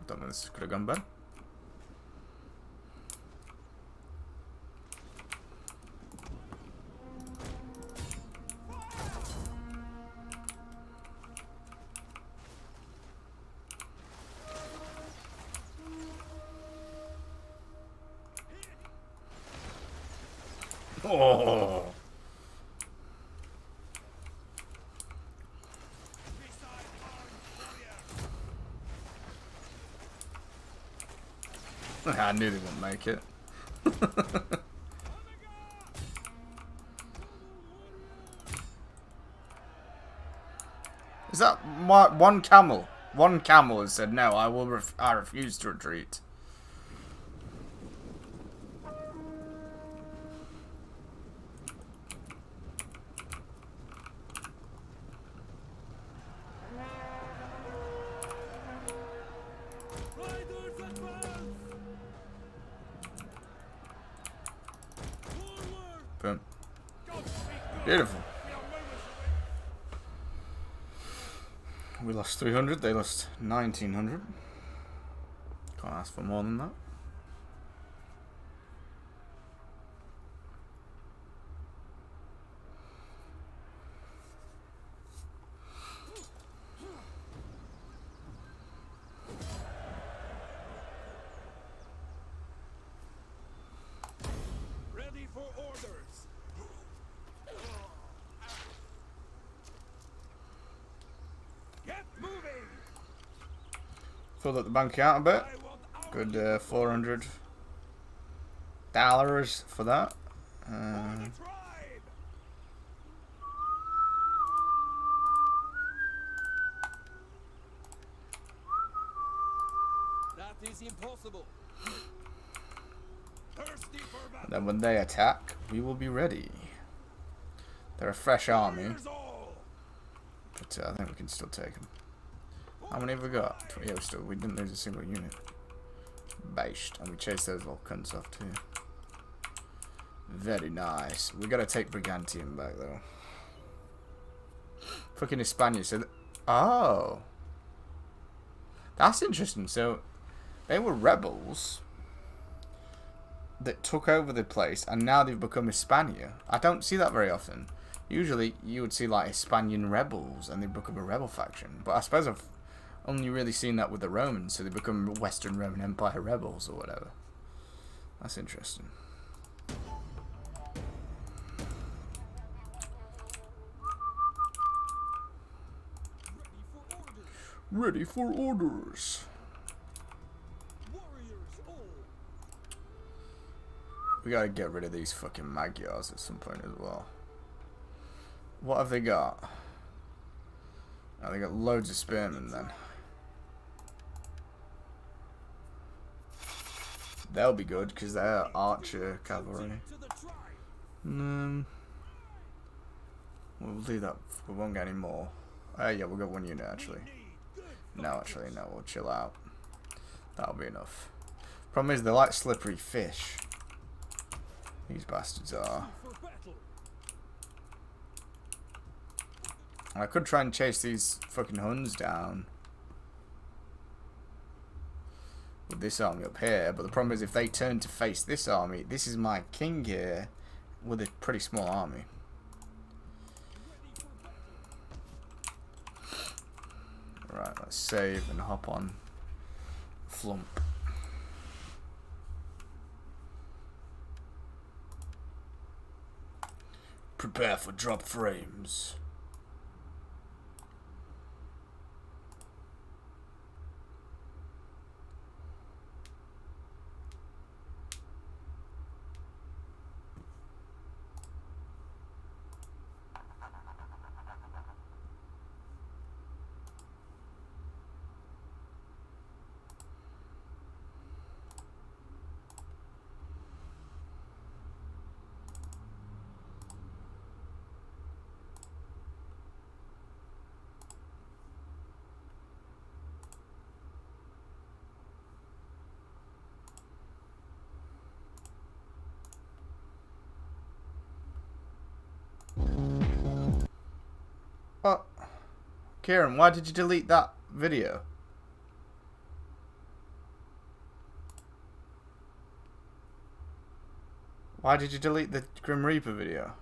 Don't know if this could have gone better. Oh. I knew they wouldn't make it. Is that one camel? One camel has said no. I refuse to retreat. Boom. Beautiful. We lost 300, they lost 1900. Can't ask for more than that. Ready for orders. Get moving. Filled up the bank account a bit. Good $400 for that. That is impossible. thirsty for battle. And then when they attack, we will be ready. They're a fresh army, Warriors all. but I think we can still take them. How many have we got? Yeah, we didn't lose a single unit. Based, and we chased those little cunts off too. Very nice. We gotta take Brigantium back though. Fucking Hispania. So, oh, that's interesting. So, they were rebels that took over the place, and now they've become Hispania. I don't see that very often. Usually, you would see like Hispanian rebels, and they become a rebel faction. But I suppose I've only really seen that with the Romans, so they become Western Roman Empire rebels or whatever. That's interesting. Ready for orders. Warriors all. We gotta get rid of these fucking Magyars at some point as well. What have they got? Oh, they got loads of spearmen then. They'll be good because they're archer cavalry. We'll do that. We won't get any more. Yeah, we'll get one unit actually. No, actually, no. We'll chill out. That'll be enough. Problem is, they're like slippery fish. These bastards are. I could try and chase these fucking Huns down with this army up here, but the problem is if they turn to face this army, this is my king here with a pretty small army. Right, let's save and hop on Flump. Prepare for drop frames. Oh, Kieran, why did you delete that video? Why did you delete the Grim Reaper video?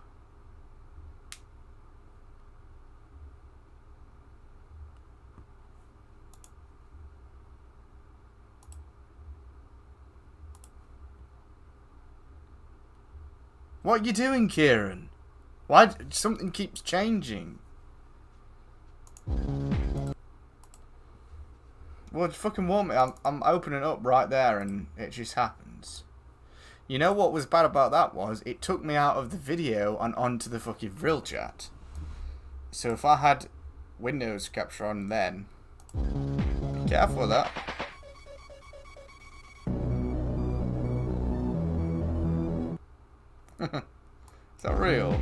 What are you doing, Kieran? Why something keeps changing? Well, fucking warn me. I'm opening up right there and it just happens. You know what was bad about that was it took me out of the video and onto the fucking real chat. So if I had Windows capture on then, be careful with that. Is that real?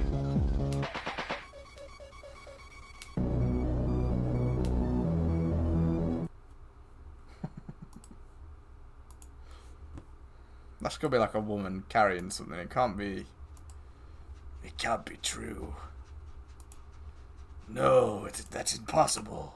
That's gonna be like a woman carrying something. It can't be. It can't be true. No, that's impossible.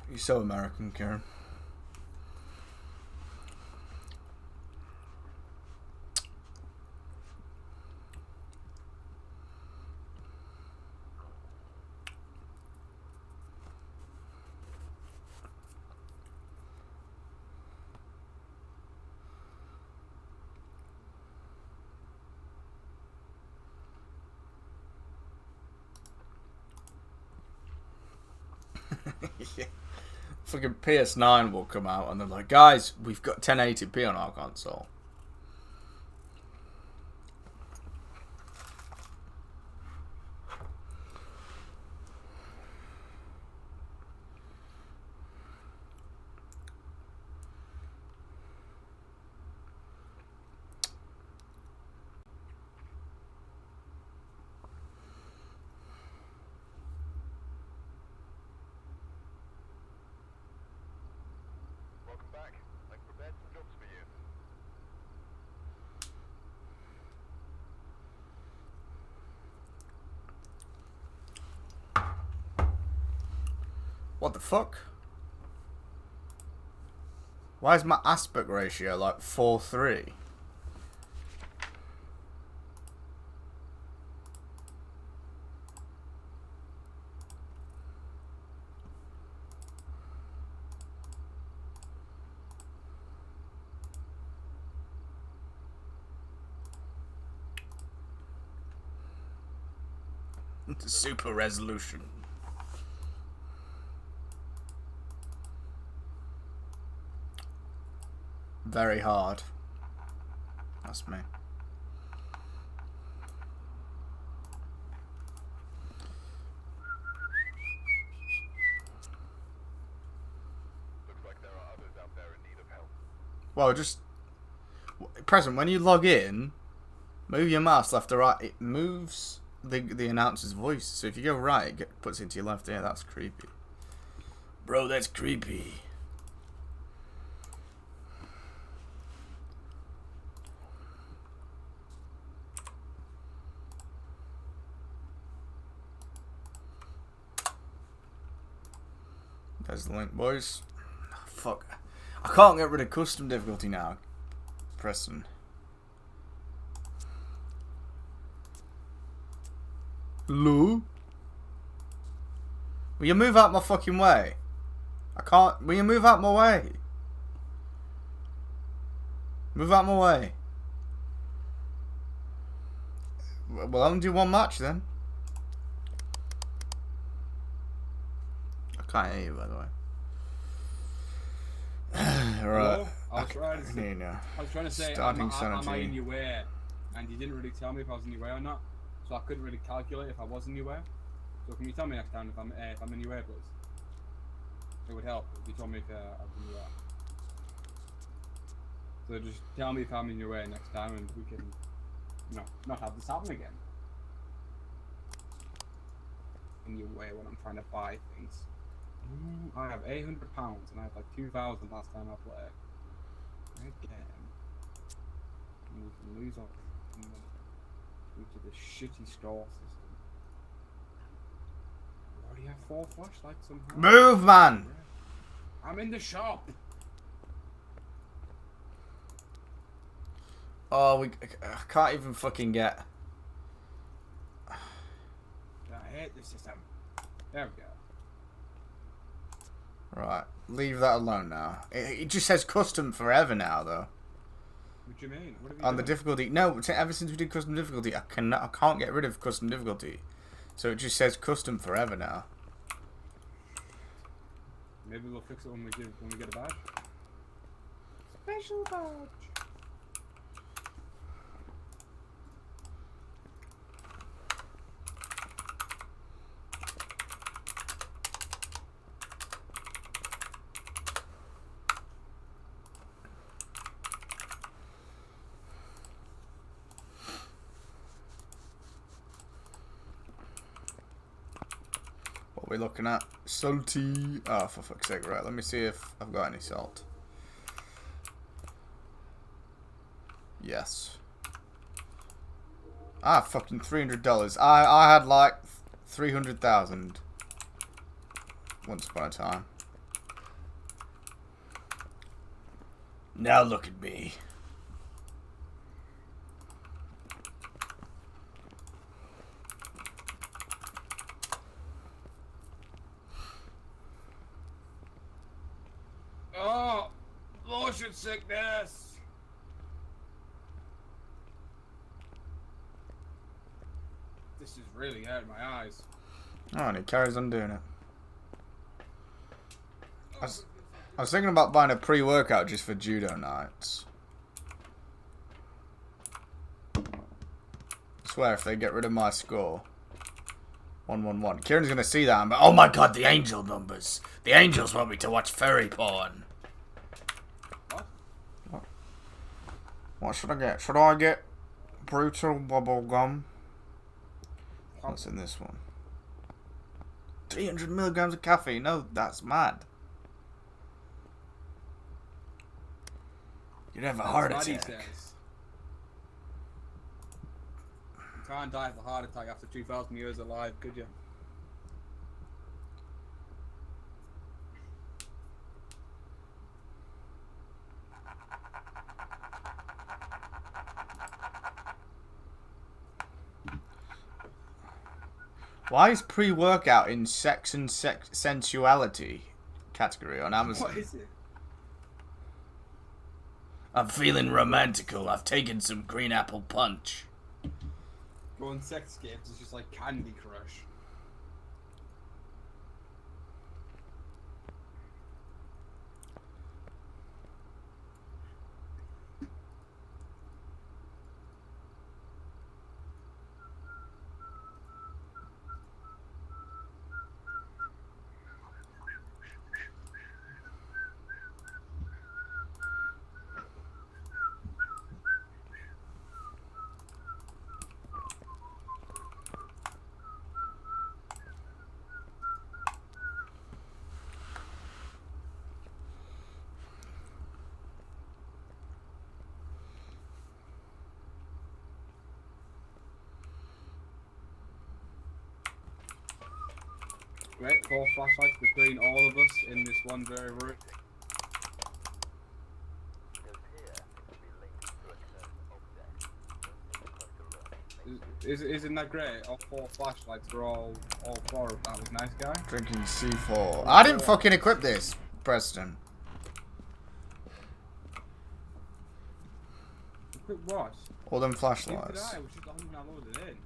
You're so American, Kieran. Yeah. Fucking PS9 will come out and they're like, guys, we've got 1080p on our console. What the fuck? Why is my aspect ratio like 4:3? Super resolution. Very hard. That's me. Looks like there are others out there in need of help. Well, just present when you log in, move your mouse left or right. It moves the announcer's voice. So if you go right, it puts it into your left ear. That's creepy, bro. That's creepy. There's the link, boys. Fuck. I can't get rid of custom difficulty now. Preston. Hello? Will you move out my fucking way? I can't. Will you move out my way? Move out my way. Well, I'm gonna do one match then. I can't hear you, by the way. Right. Hello? I was trying to say, am I in your way? And you didn't really tell me if I was in your way or not, so I couldn't really calculate if I was in your way. So can you tell me next time if I'm in your way, please? It would help if you told me if I was in your way. So just tell me if I'm in your way next time, and we can, you know, not have this happen again. In your way when I'm trying to buy things. I have £800 and I had like 2,000 last time I played. Again. We can lose our money due to the shitty store system. We already have 4 flashlights somehow. Move, man! I'm in the shop! Oh, I can't even fucking get. I hate this system. There we go. Right, leave that alone now. It just says custom forever now, though. What do you mean? What have you On done? the difficulty, no. Ever since we did custom difficulty, I can't get rid of custom difficulty, so it just says custom forever now. Maybe we'll fix it when we get a badge. Special badge. What are we looking at? Salty. Oh, for fuck's sake! Right, let me see if I've got any salt. Yes. Ah, fucking $300. I had like 300,000 once upon a time. Now look at me. Oh, motion sickness. This is really hurting my eyes. Oh, and he carries on doing it. I was thinking about buying a pre-workout just for judo nights. I swear, if they get rid of my score, 111. Kieran's gonna see that and be, oh my god, the angel numbers. The angels want me to watch furry porn. What should I get? Should I get brutal bubble gum? What's in this one? 300 milligrams of caffeine. No, that's mad. You'd have a heart attack. You can't die of a heart attack after 2,000 years alive, could you? Why is pre-workout in sex and sensuality category on Amazon? What is it? I'm feeling romantical. I've taken some green apple punch. Go on sex games, it's just like Candy Crush. Right, 4 flashlights between all of us in this one very room. Isn't that great? All 4 flashlights for all 4 of that was nice guy. Drinking C4. I didn't fucking equip this, Preston. Equip what? All them Neither did flashlights. I, which is the one I loaded in.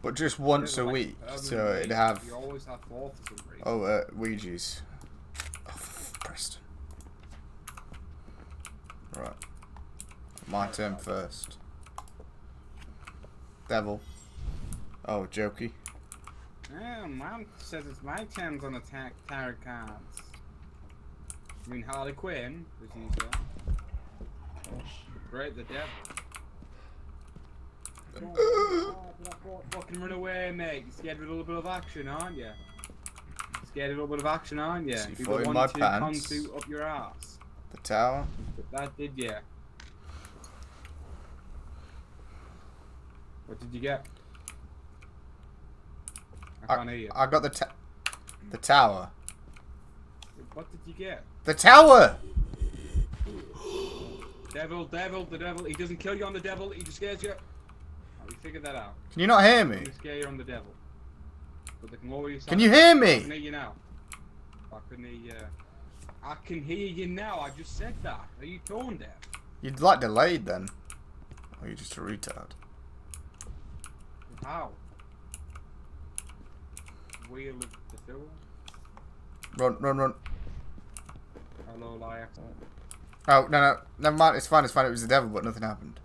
But just once a Like, week, urban so it'd Ouija, have... You always have 4 for some reason. Oh, Ouija's. Oh, Preston. Right. My turn first. Devil. Oh, jokey. Yeah, Mom says it's my turn on attack tarot cards. You mean Harley Quinn, as usual. Great, the devil. Fucking run away, mate. You're scared of a little bit of action, aren't you? Scared of a little bit of action, aren't you? See, You foot in got my 1-2 pants. contour up your ass. The tower. But that did you? What did you get? I can't hear you. I got the tower. What did you get? The tower! Devil, the devil. He doesn't kill you on the devil, he just scares you. Oh, we figured that out. Can you not hear me? They scare you on the devil. But they can lower you. Can you hear I can me? hear you now. I can hear you. I can hear you now. I just said that. Are you tone deaf? You'd like delayed then. Or you're just a retard. How? Wheel of the Phil? Run, run, run. Hello, liar. Oh, no, never mind. It's fine, it's fine. It was the devil, but nothing happened.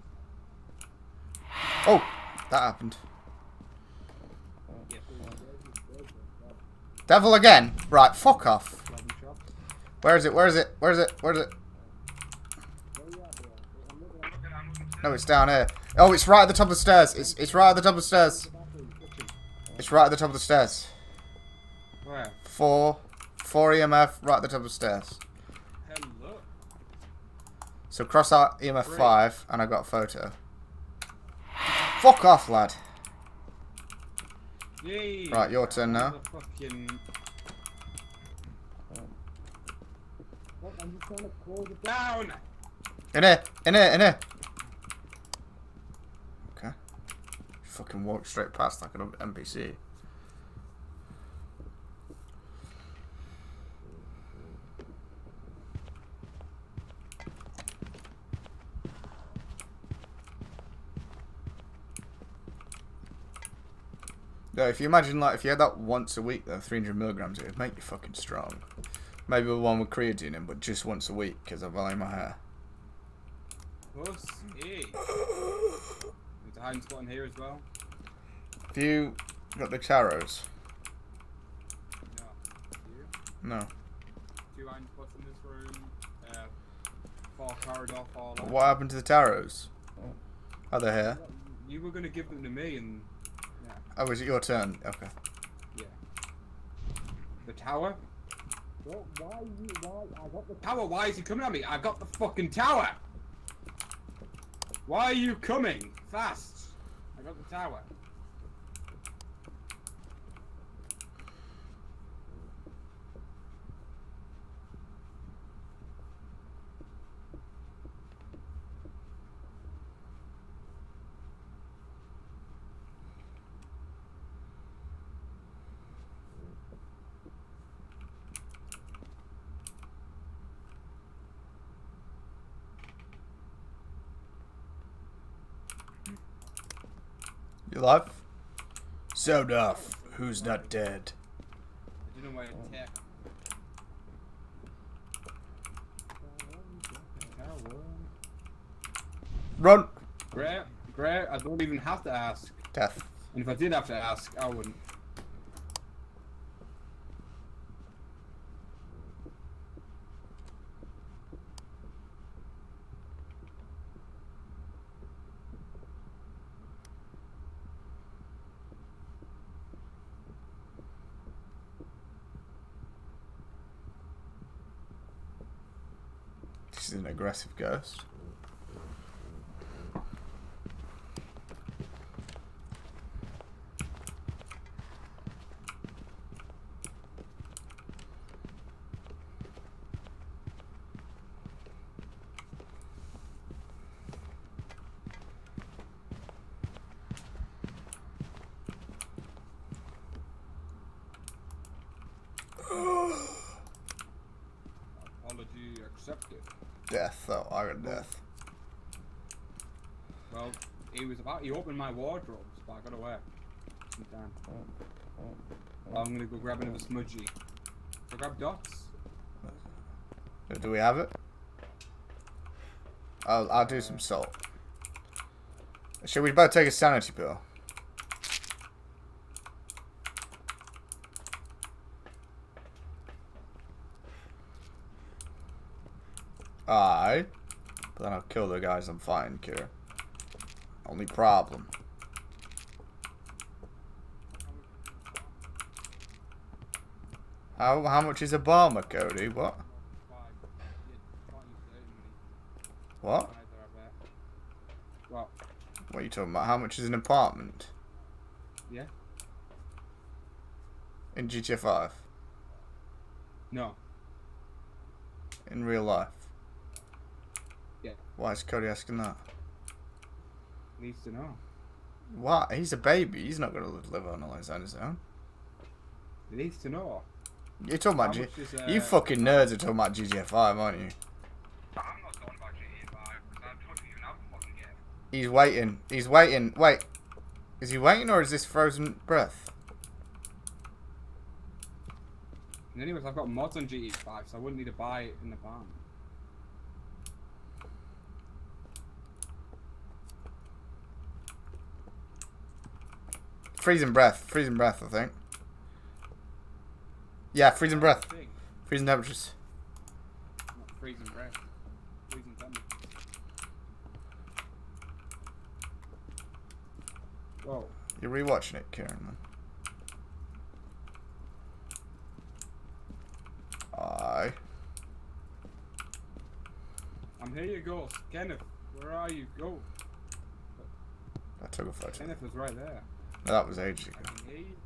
Oh, that happened. Devil again? Right, fuck off. Where is it? Where is it? Where is it? Where is it? No, it's down here. Oh, it's right at the top of the stairs. It's right at the top of the stairs. It's right at the top of the stairs. Where? 4 EMF, right at the top of the stairs. Hello. So cross out EMF 5, and I got a photo. Fuck off, lad. Yay. Right, your turn now. Fucking... fuck? I'm just trying to close it down. In here! In here! In here! Okay. Fucking walk straight past like an NPC. Yeah, if you imagine, like, if you had that once a week, though, 300 milligrams, it would make you fucking strong. Maybe one with creatine in, but just once a week, because I value my hair. Plus, hey. There's a hiding spot in here as well. Have you got the taros? No. You? No. 2 hiding spots in this room. 4 corridor, 4 left. What happened to the taros? Are they here? You were gonna give them to me and... Yeah. Oh, is it your turn? Okay. Yeah. The tower? Well, why I got the tower? Why is he coming at me? I got the fucking tower! Why are you coming? Fast! I got the tower. You alive? So Duff, who's not dead? I didn't know why to attack. Run! Great, I don't even have to ask. Death. And if I did have to ask, I wouldn't. This is an aggressive ghost. Apology accepted. Death, though. I got death. Well, he opened my wardrobes, but I got away. Damn. Well, I'm gonna go grab another smudgy. Go grab dots. Do we have it? I'll do some salt. Should we both take a sanity pill? Aye. But then I'll kill the guys I'm fighting, Kira. Only problem. How much is a bomber, Cody? What? What? What? What are you talking about? How much is an apartment? Yeah? In GTA 5? No. In real life? Yeah. Why is Cody asking that? Needs to know. What? He's a baby. He's not going to live on his own. He needs to know. You're talking about How much is, You fucking nerds are talking about GTA 5, aren't you? I'm not talking about GTA 5 because I don't even have a fucking game. He's waiting. He's waiting. Wait. Is he waiting or is this frozen breath? And anyways, I've got mods on GTA 5, so I wouldn't need to buy it in the barn. Freezing breath. Freezing breath, I think. Yeah, freezing breath. Thing. Freezing temperatures. Not freezing breath. Freezing temperature. Whoa. You're rewatching it, Kieran, man. Aye. I'm here, you go. Kenneth, where are you? Go. I took a photo. Kenneth was right there. No, that was ages ago. I can hear you.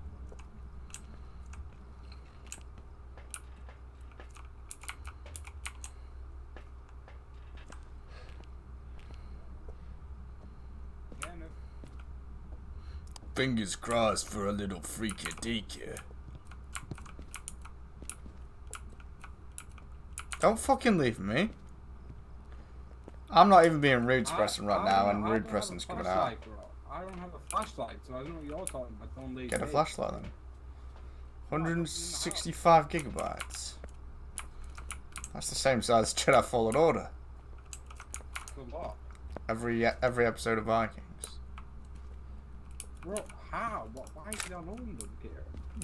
Fingers crossed for a little freaky deaky. Don't fucking leave me. I'm not even being rude to Preston right now, and rude Preston's coming out. I don't have a flashlight, so I don't know what you're talking about. Don't leave Get a me. flashlight then. 165 gigabytes. That's the same size as Jedi Fallen Order. For what? Every episode of Vikings. Bro, how? Why is it on them here?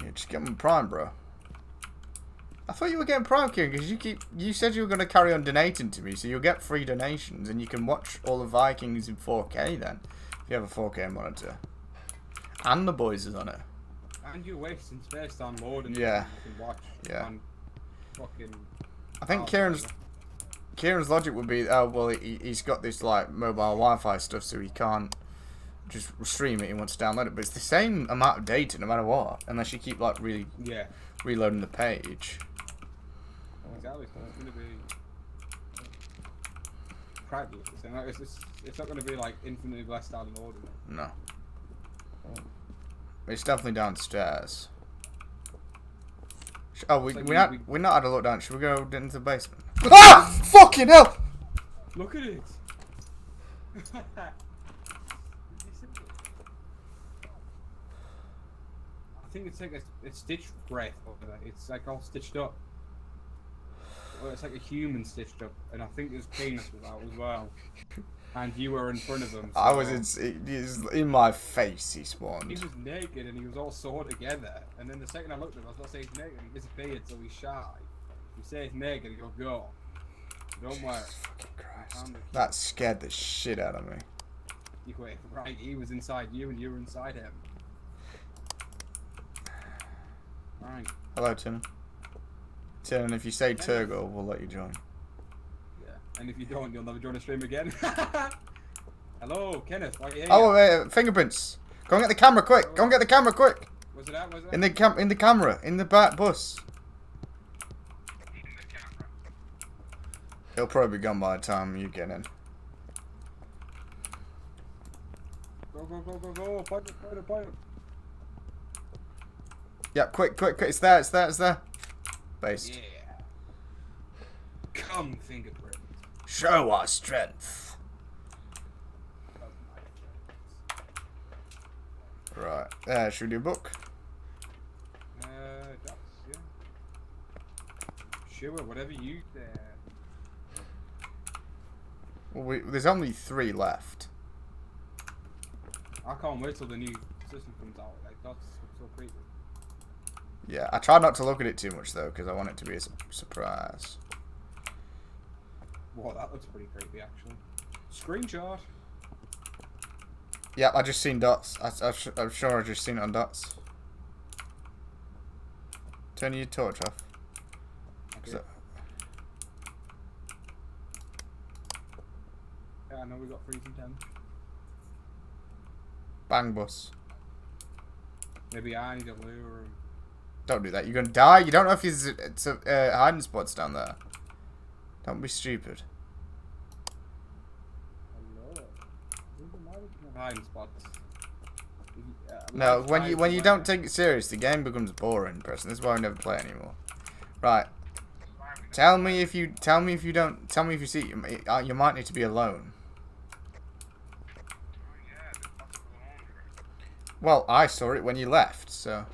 Yeah, just get them Prime, bro. I thought you were getting Prime, Kieran, because you said you were going to carry on donating to me, so you'll get free donations, and you can watch all the Vikings in 4K then, if you have a 4K monitor. And the boys is on it. And you're wasting space downloading. Yeah. You can watch. Yeah. On fucking. I think Kieran's logic would be, oh well, he's got this like mobile Wi-Fi stuff, so he can't just stream it. He wants to download it, but it's the same amount of data no matter what, unless you keep like reloading the page. Exactly. So it's going to be practice. It's not going to be like infinitely less downloading it. No. It's definitely downstairs. Oh, we not had a look down. Should we go into the basement? Ah! Fucking hell! Look at it! I think it's like a stitched breath over there. It's like all stitched up. Or it's like a human stitched up. And I think his penis was out as well. And you were in front of him. So I was in my face, he spawned. he was naked and he was all sewed together. And then the second I looked at him, I was going to say he's naked and he disappeared, so he's shy. You say he's naked, he'll go. Don't worry. Fucking Christ. That scared the shit out of me. You wait, right, he was inside you and you were inside him. Right. Hello, Tin. Tin, if you say Turgle, we'll let you join. Yeah. And if you don't, you'll never join a stream again. Hello, Kenneth. Are you here? Oh, fingerprints. Go and get the camera quick. Go and get the camera quick. Where's it at? Where's it at? In the camera, in the back bus. He'll probably be gone by the time you get in. Go. Point it. Yeah, quick. It's there. Based. Yeah. Come, fingerprint. Show our strength. Right. Should we do a book? That's, yeah. Sure, whatever you there. Well, there's only 3 left. I can't wait till the new system comes out. Like, that's so creepy. Yeah, I try not to look at it too much though, because I want it to be a surprise. Wow, that looks pretty creepy, actually. Screenshot. Yeah, I just seen dots. I'm sure I just seen it on dots. Turn your torch off. Okay. Yeah, I know we got freezing temps. Bang bus. Maybe I need to lure him. Don't do that. You're gonna die. You don't know if there's hiding spots down there. Don't be stupid. Hello. Hiding spots. No, when you don't take it serious, the game becomes boring, Preston. This is why I never play anymore. Right. Tell me if you see you might need to be alone. Well, I saw it when you left, so.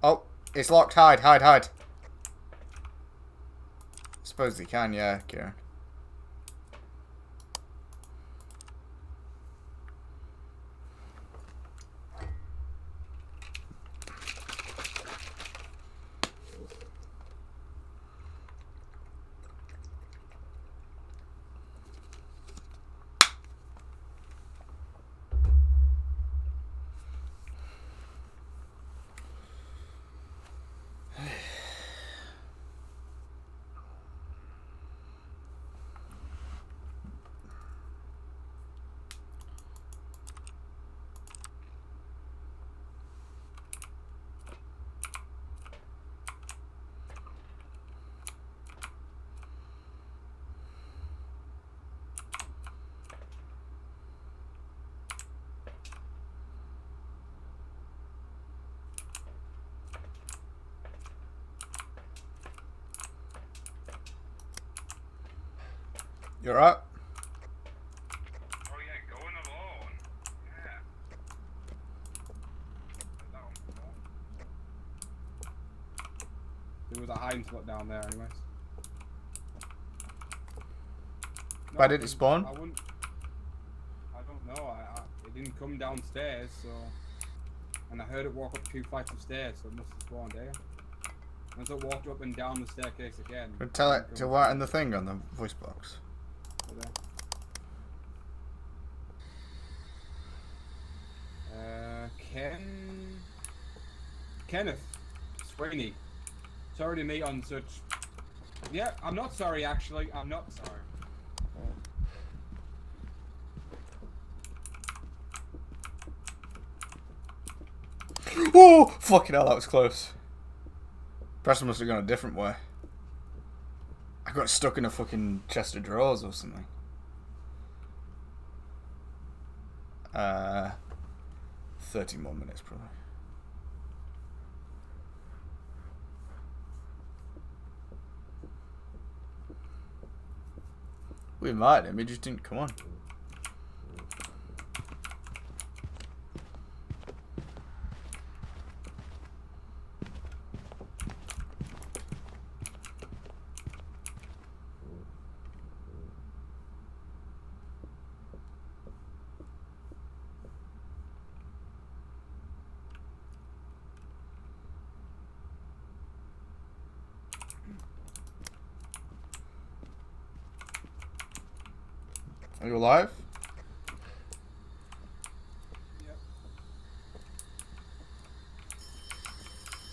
Oh, it's locked. Hide. Suppose they can, yeah, Kieran. You alright? Oh yeah, going alone. Yeah. Is that on the phone? There was a hiding spot down there, anyways. Why did it spawn? I don't know. It didn't come downstairs, so. And I heard it walk up 2 flights of stairs, so it must have spawned there. Once it walked up and down the staircase again. Tell it to write in the thing on the voice box. Kenneth Sweeney. Sorry to meet on such. Yeah, I'm not sorry actually. I'm not sorry. Oh, fucking hell, that was close. Preston must have gone a different way. I got stuck in a fucking chest of drawers or something. 30 more minutes probably. We invited him, he just didn't come on. Are you alive? Yep.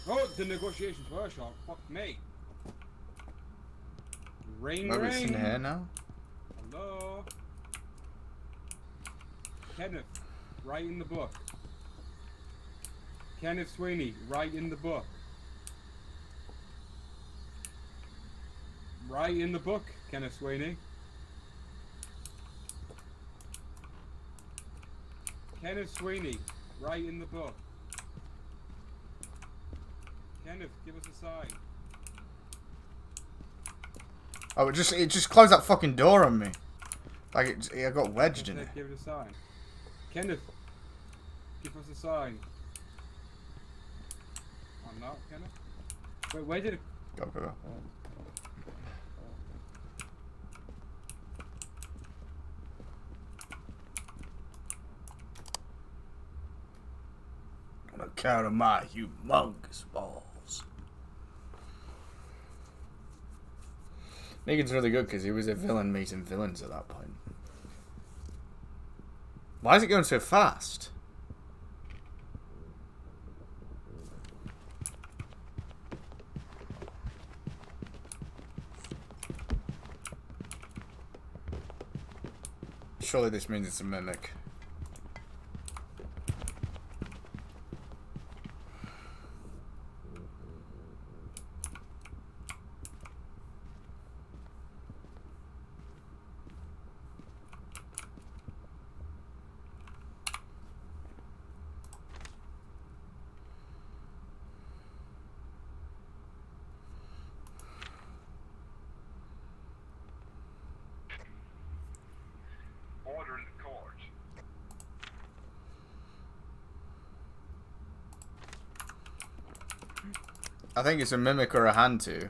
Oh, the negotiations were short. Fuck me. Ring, Maybe it's in ring. here now. Hello. Kenneth, right in the book. Kenneth Sweeney, right in the book. Right in the book, Kenneth Sweeney. Kenneth Sweeney, right in the book. Kenneth, give us a sign. Oh, it just closed that fucking door on me. Like I got wedged in it. Give it a sign. Kenneth, give us a sign. I'm not, Kenneth. Wait, where did it? Go, go, go. On account of my humongous balls. Negan's really good because he was a villain meeting villains at that point. Why is it going so fast? Surely this means it's a mimic. Order in the court. I think it's a mimic or a Hantu.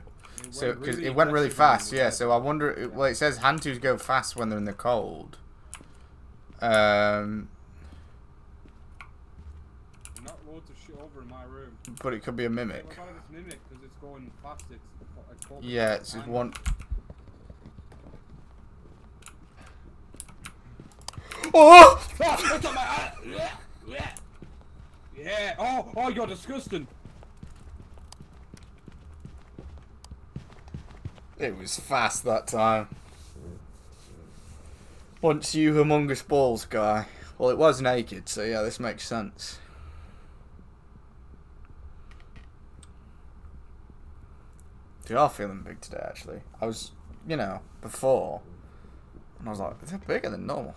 So, because really it went really aggressive fast, when yeah. you So I wonder. Well, it says Hantus go fast when they're in the cold. Not loads of shit over in my room. But it could be a What mimic. about this mimic? Because it's going fast. It's called Yeah, it's just one. Oh! Ah, it's on my eye. Yeah. Oh, you're disgusting. It was fast that time. Once you humongous balls guy. Well, it was naked, so yeah, this makes sense. They are feeling big today, actually. I was, before, and I was like, they're bigger than normal.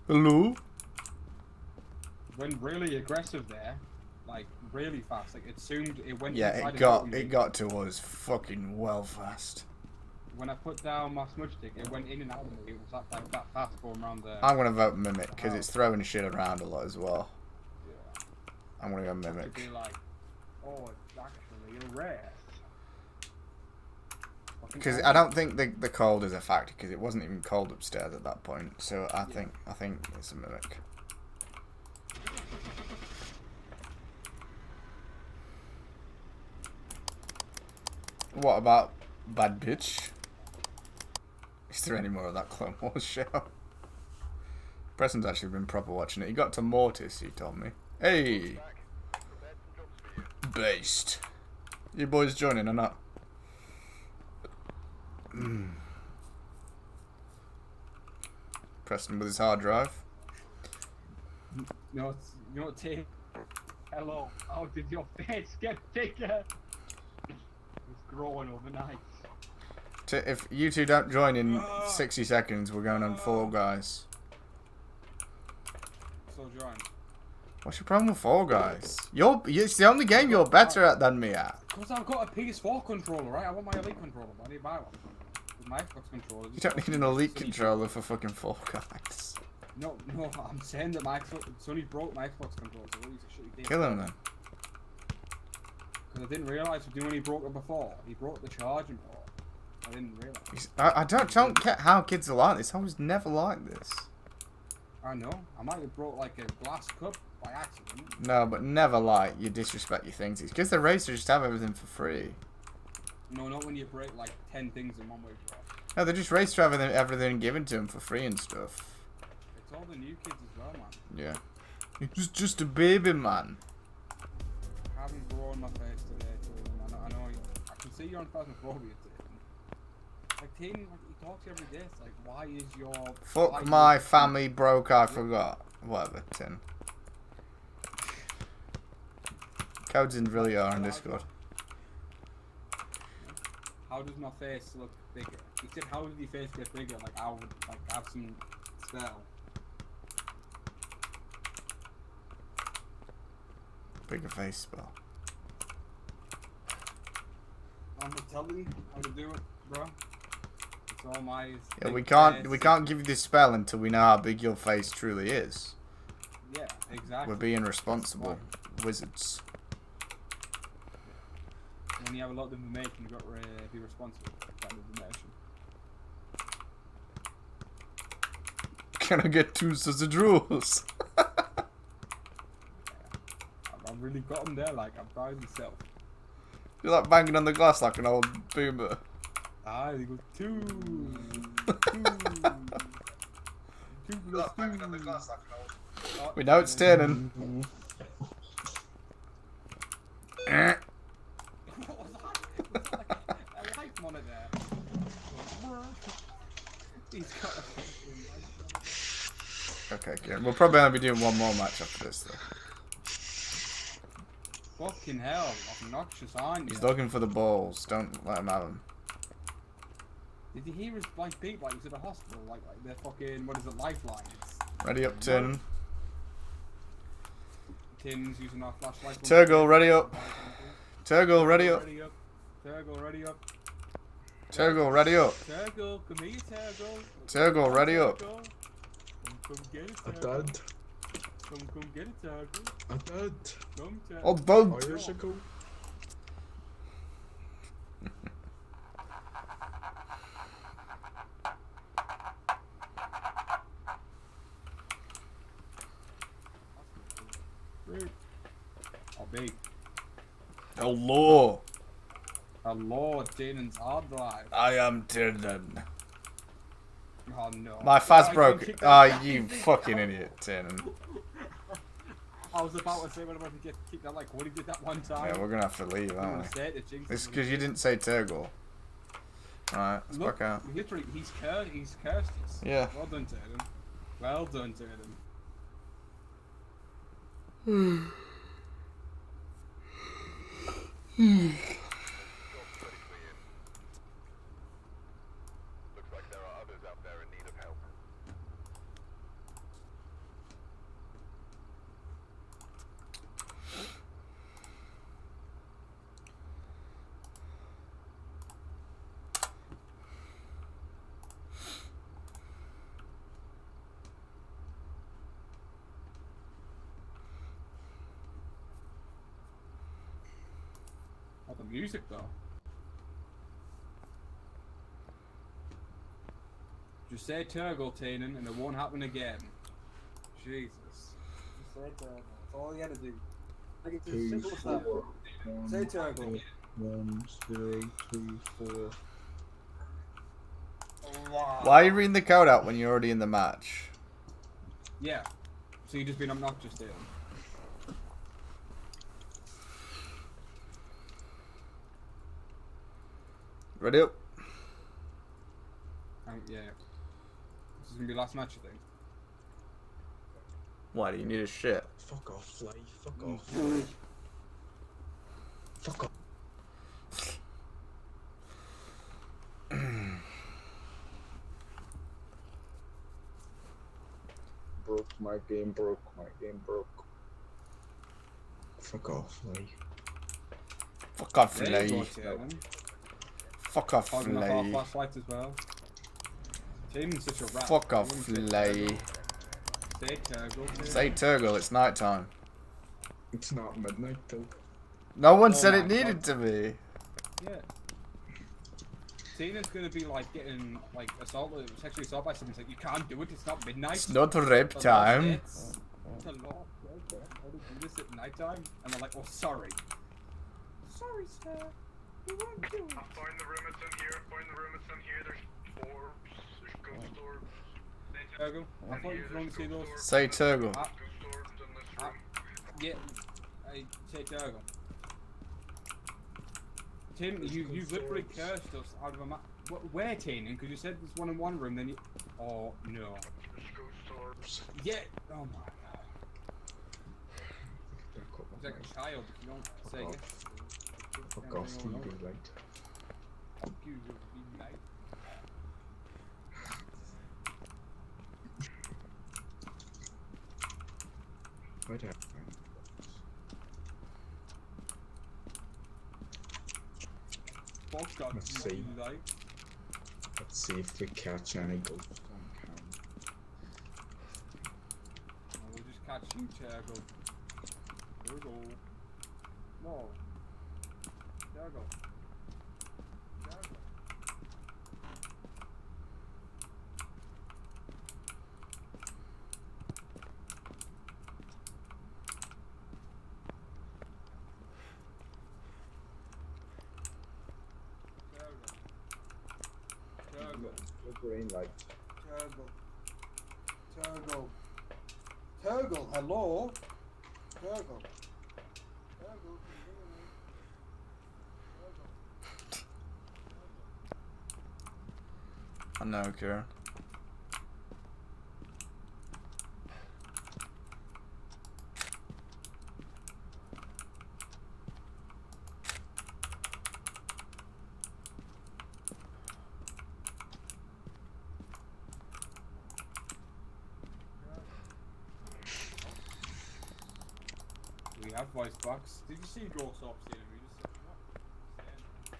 Hello? Went really aggressive there, like really fast. Like it assumed it went. Yeah, inside it and got to us fucking well fast. When I put down my smudge stick, it went in and out of me. It was that fast going around there. I'm gonna vote Mimic because it's throwing shit around a lot as well. Yeah. I'm gonna go It'd Mimic. be like, oh, it's actually rare. Because I don't think the cold is a factor because it wasn't even cold upstairs at that point. So I think it's a Mimic. What about Bad Bitch? Is there any more of that Clone Wars show? Preston's actually been proper watching it. He got to Mortis, he told me. Hey! Based. You boys joining or not? Preston with his hard drive. No, Tim. Hello. How did your face get bigger? It's growing overnight. If you two don't join in 60 seconds, we're going on Fall Guys. So join. What's your problem with Fall Guys? It's the only game you're better at than me at. Because I've got a PS4 controller, right? I want my Elite controller, but I need to buy one. With my Xbox controller. You don't need an Elite controller for fucking Fall Guys. No, I'm saying that my Xbox, Sony broke my Xbox controller, so I'll use a shitty thing. Kill him then. Because I didn't realise when he broke it before. He broke the charging port. I didn't realise. I don't get how kids are like this. I was never like this. I know. I might have brought like a glass cup by accident. No, but never like you disrespect your things. It's because the racers just have everything for free. No, not when you break like 10 things in one way drop. No, they just race to everything given to them for free and stuff. It's all the new kids as well, man. Yeah. It's just a baby, man. I haven't grown my face today, Tatum. I know. I can see you're on phasmophobia, Tatum. Like, Tatum, like, he talks to you every day. It's like, why is your... Fuck my family broke, I forgot. Whatever, Tin. Codes in really are on Discord. How does my face look bigger? He said, how did your face get bigger? Like, I would like have some spell. Bigger face spell. I'm telling you how to do it, bro. It's all my... Yeah, we can't give you this spell until we know how big your face truly is. Yeah, exactly. We're being responsible wizards. When you have a lot of information, you've got to be responsible for that information. Can I get 2 sausage rolls? I've really got them there, like, I'm proud of myself. You're like banging on the glass like an old boomer. Ah, you go 2. 2. 2 plus 2. We know it's turning. What was that? A light monitor. He's got a Okay, good. We'll probably only be doing one more match after this, though. fucking hell, obnoxious, aren't you? He's looking for the balls. Don't let him have them. Did you hear his like beep like he's at a hospital, like they're fucking, what is it, lifelines? Ready up, Tin. Tim's using our flashlight. Turgle, ready up. Turgle, ready up. Turgle, ready up. Turgle, ready up. Turgle, come here, Turgle. Turgle, ready up. Come get it, I Turgle. did. Come get it, Turgle. I did. Come, Turgle. Oh, don't. Irish go. Oh, big. Hello. Hello, Danon's hard drive. I am Tin. Oh no. My fast I broke. kicked Ah, that you thing fucking out. idiot, Tin. I was about to say when I'm about to get kicked out, like, what he did that one time. Yeah, we're gonna have to leave, I'm aren't gonna we? say it to jinx This him. because you didn't say Turgle. Alright, let's Look, back out. literally, he's cursed us. Yeah. Well done, Tatum. Well done, Tatum. Looks like there are others out there in need of help. music though. Just say Turgle, Tannen, and it won't happen again. Jesus. Just say Turgle. That's all you gotta do. Like it's as simple as that. Say Turgle. 1, 0, 2, 4. Why are you reading the code out when you're already in the match? Yeah. So you just been obnoxious to him. Ready up? Yeah. This is gonna be last match, I think. Why do you need a shit? Fuck off, Fly. Fuck off. Fuck off. Broke my game, broke my game, broke. Fuck off, Fly. Fuck off, There you go, Flay. Tannen. Fuck off, Hogging off our Flay. flashlights as well. Tannen's such a rat. Fuck off, Say Flay. Turgle. Say Turgle, it's night time. It's not midnight though. No one Oh said my it needed God. to be. Yeah. Tina's gonna be like getting like assaulted, sexually assaulted by someone. It's like you can't do it. It's not midnight. It's not rape The law time. states- The law says that how to do this at nighttime, and they're like, "Oh, sorry, sorry, sir, we won't do it." Find the room it's in here. Find the room it's in here. There's orbs. There's ghost orbs. Turgle, I thought you could only see those. Say Turgle. Ah, Ghost orbs in this ah, room. yeah, I say Turgle. Tim, you've literally cursed us out of a map. Where, Tannen? Because you said there's one in one room, then you. Oh no. There's ghost orbs. Yeah. Oh my god. It's like a child. If you don't say Fuck it. Fuck off, TV light. Fuck you, you'll be nice. Where'd I find Fuck off, Let's you see. like. Let's see if we catch any ghosts on camera. We'll just catch you, Turgle. Turgle. No. Turgle. Turgle. Turgle. The green light. Turgle. Turgle. Turgle, hello? Turgle. Turgle, can you hear me? Turgle. I know, Kieran. We have voice box. Did you see Ghost Ops here? We just said,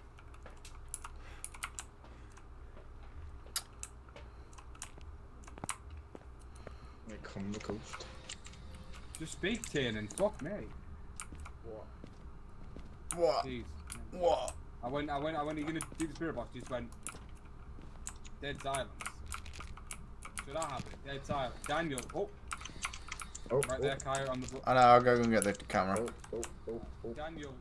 Here come the ghost. just speak, Tannen. Fuck me. What? What? Jeez. What? I went, are you gonna do the spirit box? You just went dead silence. Should I have it? Dead silence. Daniel, oh, Oh, right there, Kaya on the book. I know, I'll go and get the camera. oh. Daniel,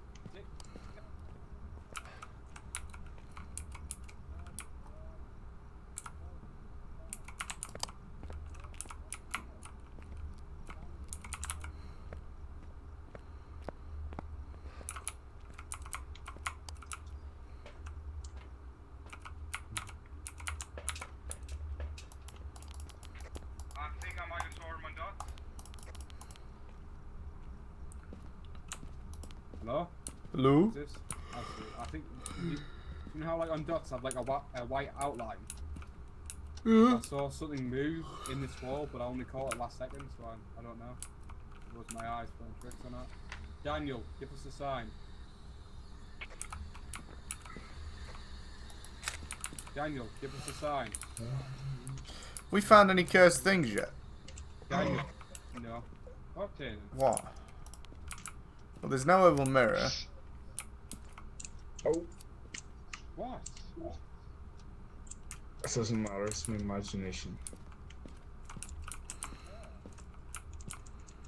I think I might have saw him on dots. hello? Hello? Who's this? I think, you know how like on dots have like a white outline? I saw something move in this wall, but I only caught it last second, so I don't know. It was my eyes playing tricks or not. Daniel, give us a sign. Daniel, give us a sign. We found any cursed things yet? Daniel. No. Okay. What? Well, there's no evil mirror. Oh, What? it doesn't matter. It's my imagination.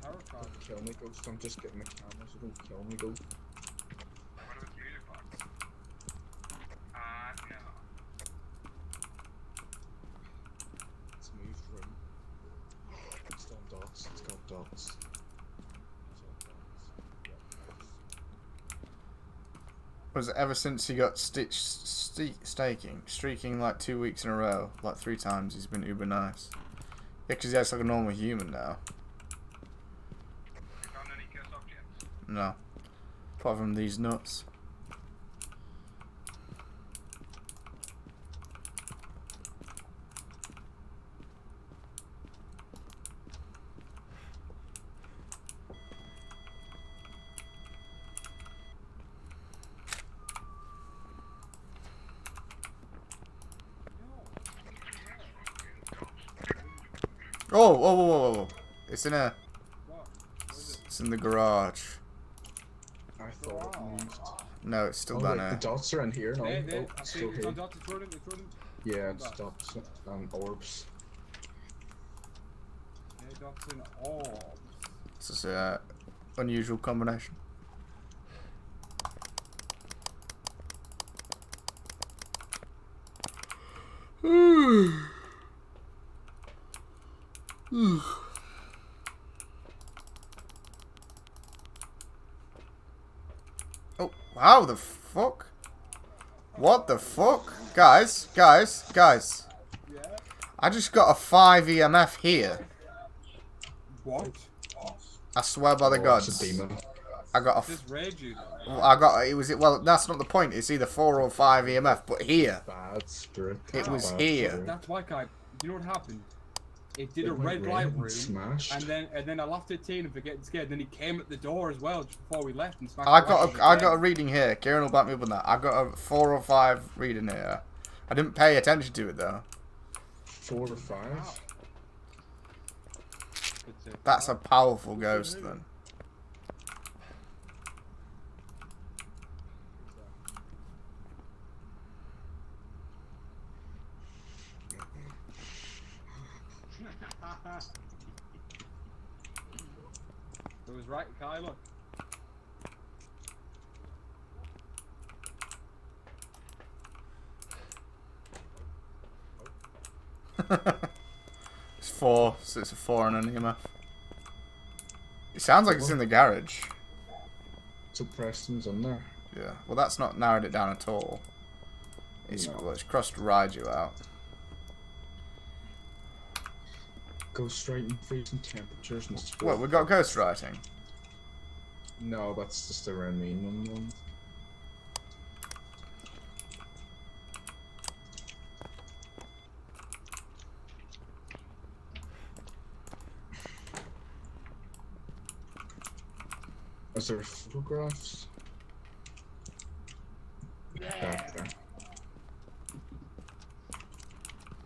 Power card. Don't kill me, Ghost. I'm just getting the camera, so don't kill me, Ghost. What about the music box? No. It's moved room. It's on dots. It's got dots. It's on dots. Yeah, dots. Was it ever since he got streaking like 2 weeks in a row, like 3 times, he's been uber nice. Yeah, because he acts like a normal human now. You found any cursed objects? No. Apart from these nuts. Oh, whoa, whoa, whoa, whoa. It's in a... What? What is it? It's in the garage. I thought it moved. No, it's still Oh, down wait, there. the dots are in here now. There, Oh, I it's see still it's on here. dots, it's running, Yeah, Dots. it's dots and orbs. Yeah, dots in orbs. This is a unusual combination. Oh, wow, the fuck? What the fuck? Guys. Yeah? I just got a 5 EMF here. What? I swear by the Oh, gods. it's a demon. I got a... This rage you though. Well, that's not the point. It's either 4 or 5 EMF, but here. Bad spirit. It was Bad here. spirit. That's why, guy. You know what happened? It did It a went red red light and room, smashed. and then I laughed at Tina for getting scared. Then he came at the door as well just before we left and smashed. I the light got a again. reading here. Kieran will back me up on that. I got a 4 or 5 reading here. I didn't pay attention to it though. 4 or 5. It's a- That's a powerful ghost then. It was right, Kai. Look. It's 4, so it's a 4 and an EMF. It sounds like it's in the garage. So Preston's in there. Yeah. Well, that's not narrowed it down at all. It's No. well, it's crossed ride you out. Ghost writing, freezing temperatures and stuff. What, we got ghost writing? No, that's just the remaining ones. Is there photographs? Back there.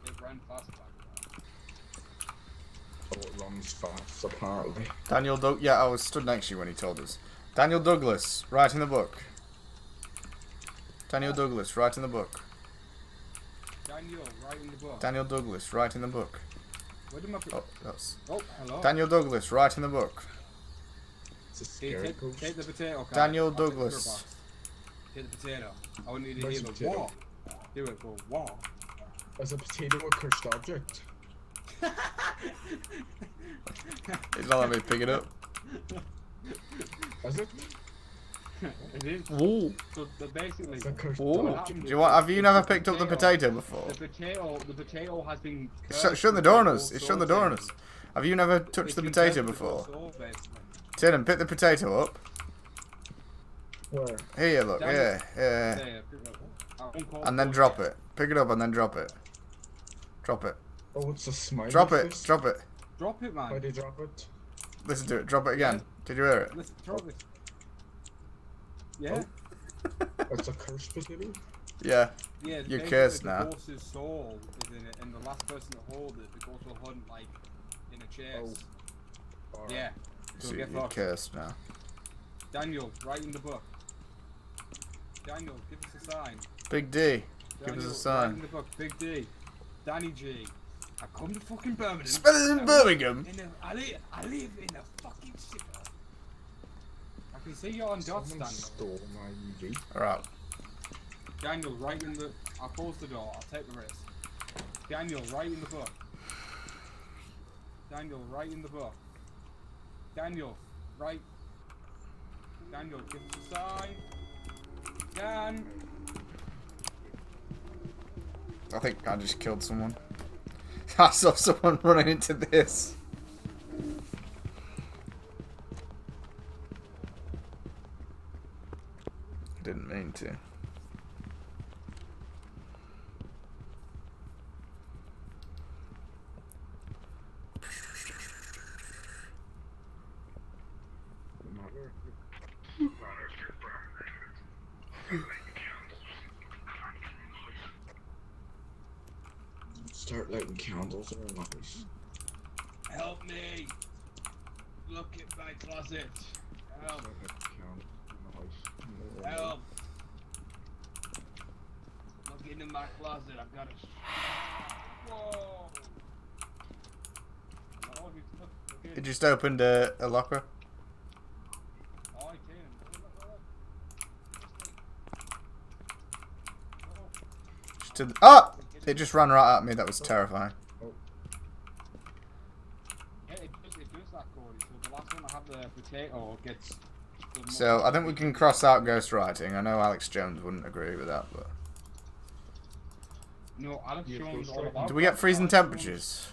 It ran fast back Oh, it runs fast, apparently. Daniel Doug. Yeah, I was stood next to you when he told us. Daniel Douglas, writing the book. Daniel Douglas, writing the book. Daniel, writing the book. Daniel Douglas, writing the book. Where did my... Oh, that's Oh, hello. Daniel Douglas, writing the book. It's a Here, scary take, ghost. take the potato. Kai. Daniel I'll take the Douglas. sugar box. Take the potato. I want you to Where's hear the the potato? wah. Do it, go wah. Is a potato a cursed object? It's not let me pick it up. Is it? It is. Ooh. So basically, It's a cursed Ooh. object. Do you want? Have you never picked up the potato before? the potato has been. Shut the door on us. It's shut the door on us. Have you never touched the potato before? Tiernan, pick the potato up. Where? Here, look. Here, here. And then drop it. Pick it up and then drop it. Drop it. Oh, it's a smiley Drop it. face. Drop it. Drop it, Why man. do you drop it? Listen to it. Drop it again. Did you hear it? Let's drop it. Yeah. It's a cursed potato? Yeah. Yeah. You're basically cursed the now. ghost's soul is in it, and the last person to hold it, the ghost will hunt like in a chest. Alright. Yeah. So So get you're fucked. cursed now. Daniel, writing the book. Daniel, give us a sign. Big D. Daniel, Give us a write sign. in the book, Big D. Danny G. I come to fucking Birmingham. Spell it in Birmingham. I live in a fucking city. I can see you on dots, Someone Daniel. stole my UV. Alright. Daniel, write in the... I'll close the door. I'll take the risk. Daniel, write in the book. Daniel, write in the book. Daniel, write. Daniel, give us a sign. Dan. I think I just killed someone. I saw someone running into this. Didn't mean to. Start lighting candles in our lives. Help me. Look at my closet. Help. Start lighting candles in the house. Help. Look into my closet. I've got a... Whoa. Oh, look It in. just opened a locker. Oh, I can. Just to the, oh! It just ran right at me. That was terrifying. Yeah, it does that, Cody. So the last one I have the potato gets... So I think we can cross out ghostwriting. I know Alex Jones wouldn't agree with that, but No, Alex Yeah, Jones ghostwriting. all about do we get freezing Alex Jones. temperatures?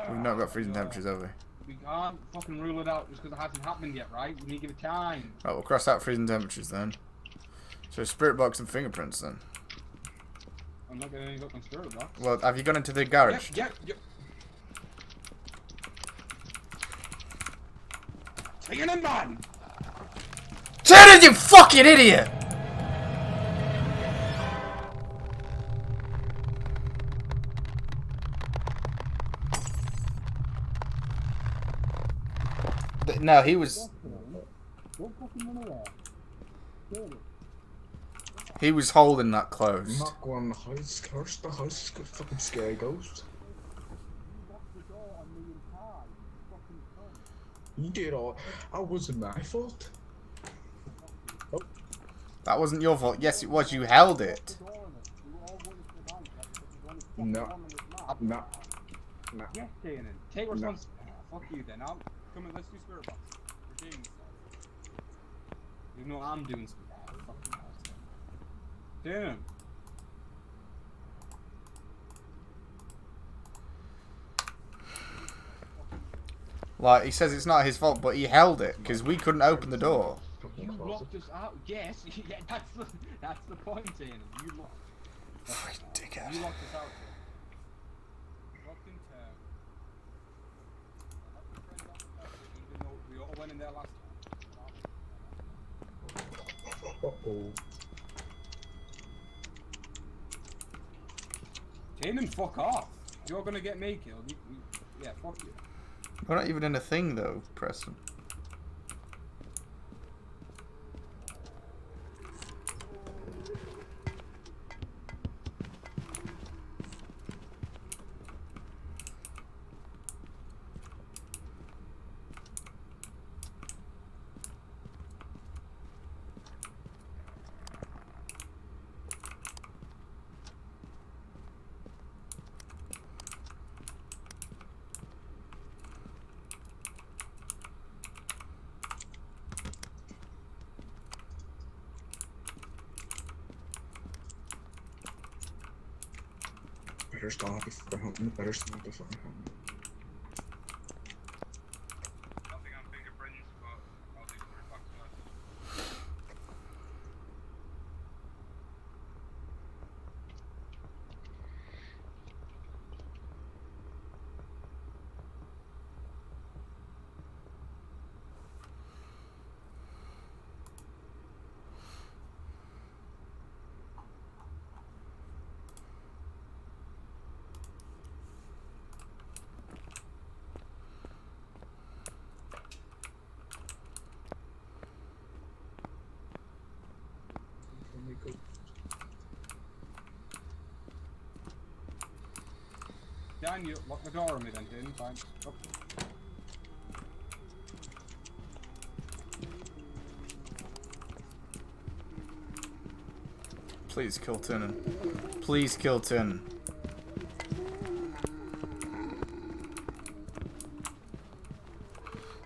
We've not got freezing temperatures, have we? We can't fucking rule it out just because it hasn't happened yet, right? We need to give it time. Right, we'll cross out freezing temperatures then. So spirit box and fingerprints then. I'm not getting any fucking spirit box. Well, have you gone into the garage? Yep. Taking him, man! Turn it, you fucking idiot! No, he was. He was holding that I'm closed. not going in the house. Curse the house. It's got a fucking scary ghost. You did all. That wasn't my fault. That wasn't your fault. Yes, it was. You held it. No. No. No. Yes, Kanan. Take responsibility. Fuck you then. Come on, let's do spirit box. We're doing this. Even though I'm doing some fucking house. Damn. Like, he says it's not his fault, but he held it, because we couldn't open the door. You locked us out. Yes, yeah, that's the point, Kanan. You locked. Fucking dickhead. You locked us out. Locked in term. Even though we all went in there last time. Uh-oh. Kanan, fuck off. You're gonna get me killed. Yeah, fuck you. We're not even in a thing, though, Preston. Better stop before hunting. Better stop before hunting. Nothing on fingerprints, but I'll do spirit box first. go. Daniel, lock the door on me then, Tin. Thanks. Oh. Please kill Tinin. Please kill Tinin.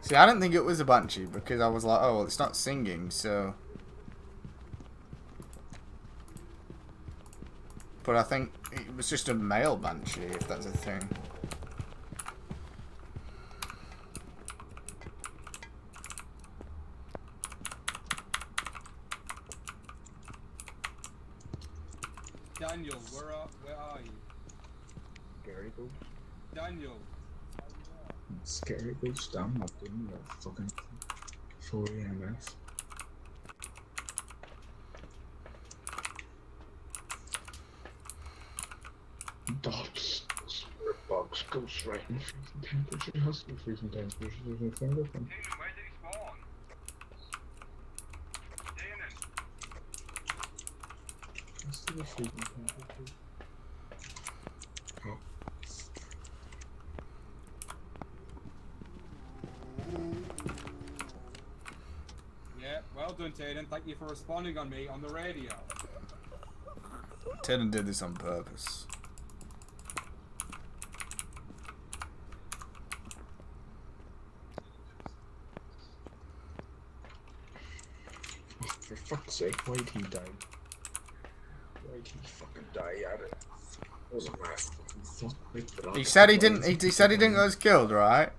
See, I didn't think it was a banshee because I was like, oh, well, it's not singing, so. But I think it was just a male banshee, if that's a thing. Daniel, where are you? Scary ghost. Daniel. Scary ghost. I'm not doing that fucking 4 EMF. Dots, spirit box, ghost writing, freezing temperature, husky freezing temperature, there's no fingerprint. Damon, where did he spawn? Damon. Let's do the freezing temperature. Oh. Yeah, well done, Tayden. Thank you for responding on me on the radio. Tinin did this on purpose. For fuck's sake, why'd he die? Why'd he fucking die at it? Wasn't my fucking fault. He said he didn't. He said he didn't get us killed, right?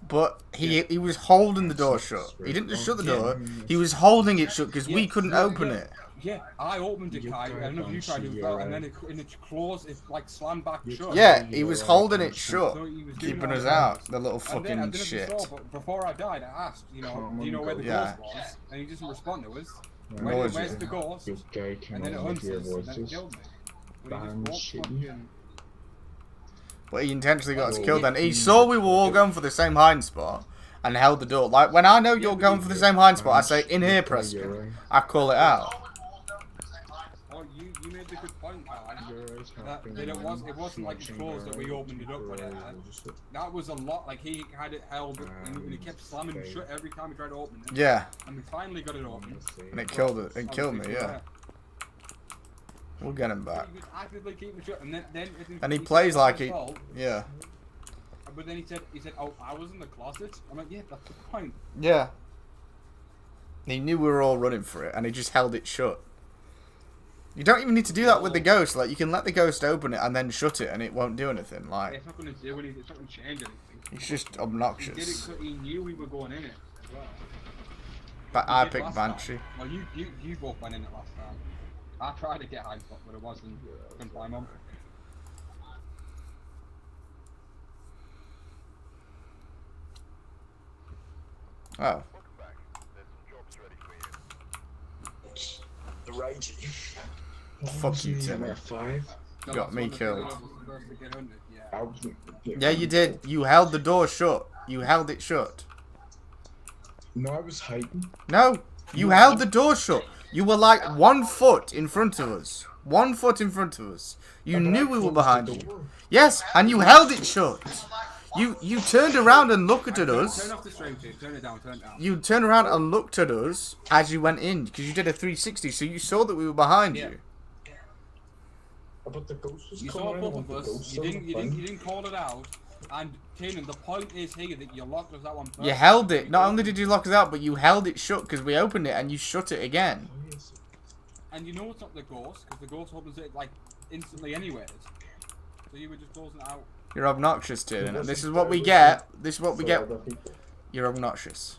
But he was holding the door shut. He didn't just shut the door. He was holding it shut because we couldn't open it. Yeah, I opened it, Kai. I don't know if you tried to do that, and then it closed. It like slammed back shut. Yeah, he was holding it shut, So he was doing keeping all us that. out. The little And then, I fucking don't know if you shit. saw, but before I died, I asked, do you know where the Yeah. ghost was? And he doesn't respond to us. Nor Where's did the ghost? Your guy And came then it on with hunts your us, and then it voices. killed me. But he just walked fucking... But he intentionally got us Oh, killed. yeah. Then he saw we were all going for the same hiding spot and held the door. Like when I know you're going for the same hiding spot, I say, "In here, Preston." I call it out. Oh, you made the good point, Kai. Your eyes have That been it wasn't like flashing closed that we around opened it up your with it. eyes, just- That was a lot. Like he had it held, and he kept slamming okay. shut every time we tried to open it. Yeah, And we finally got it open. and it killed it. It killed me. Yeah, we'll get him back. He was actively keeping shut, and then And he said plays it was like his he. fault, Yeah, But then he said, "Oh, I was in the closet." I'm like, "Yeah, that's the point." yeah. He knew we were all running for it, and he just held it shut. You don't even need to do that with the ghost. Like you can let the ghost open it and then shut it, and it won't do anything. Like It's not going to do anything. It's not going to change anything. it's just He did it obnoxious. because he knew we were going in it as well. But He I did picked last Banshee. time. Well, you both went in it last time. I tried to get high spot, but it wasn't. Couldn't climb on. Oh, The ragey. fuck you, Timmy. EMF5. So Got that's me one of the killed. first to get hunted, yeah. I wasn't. Yeah, you did. You held the door shut. You held it shut. No, I was hiding. No, you held the door shut. You were like 1 foot in front of us. 1 foot in front of us. You But I knew we were closed behind the you. door. Yes, and you held it shut. You turned around and looked at Turn us. off the stream, dude. Turn it down. Turn it down. You turned around and looked at us as you went in because you did a 360, so you saw that we were behind Yeah. you. But the ghost was You coming saw in, both I of want the us. ghost You on didn't. the You didn't. phone. You didn't call it out. And Tannen, the point is here that you locked us out on purpose. You held it. Not only did you lock us out, but you held it shut because we opened it and you shut it again. Oh, yes. And you know it's not the ghost because the ghost opens it like instantly anyways. So you were just closing it out. You're obnoxious, Tiernan. And this is wasn't what we fair, get. This is what we For get. other people. You're obnoxious.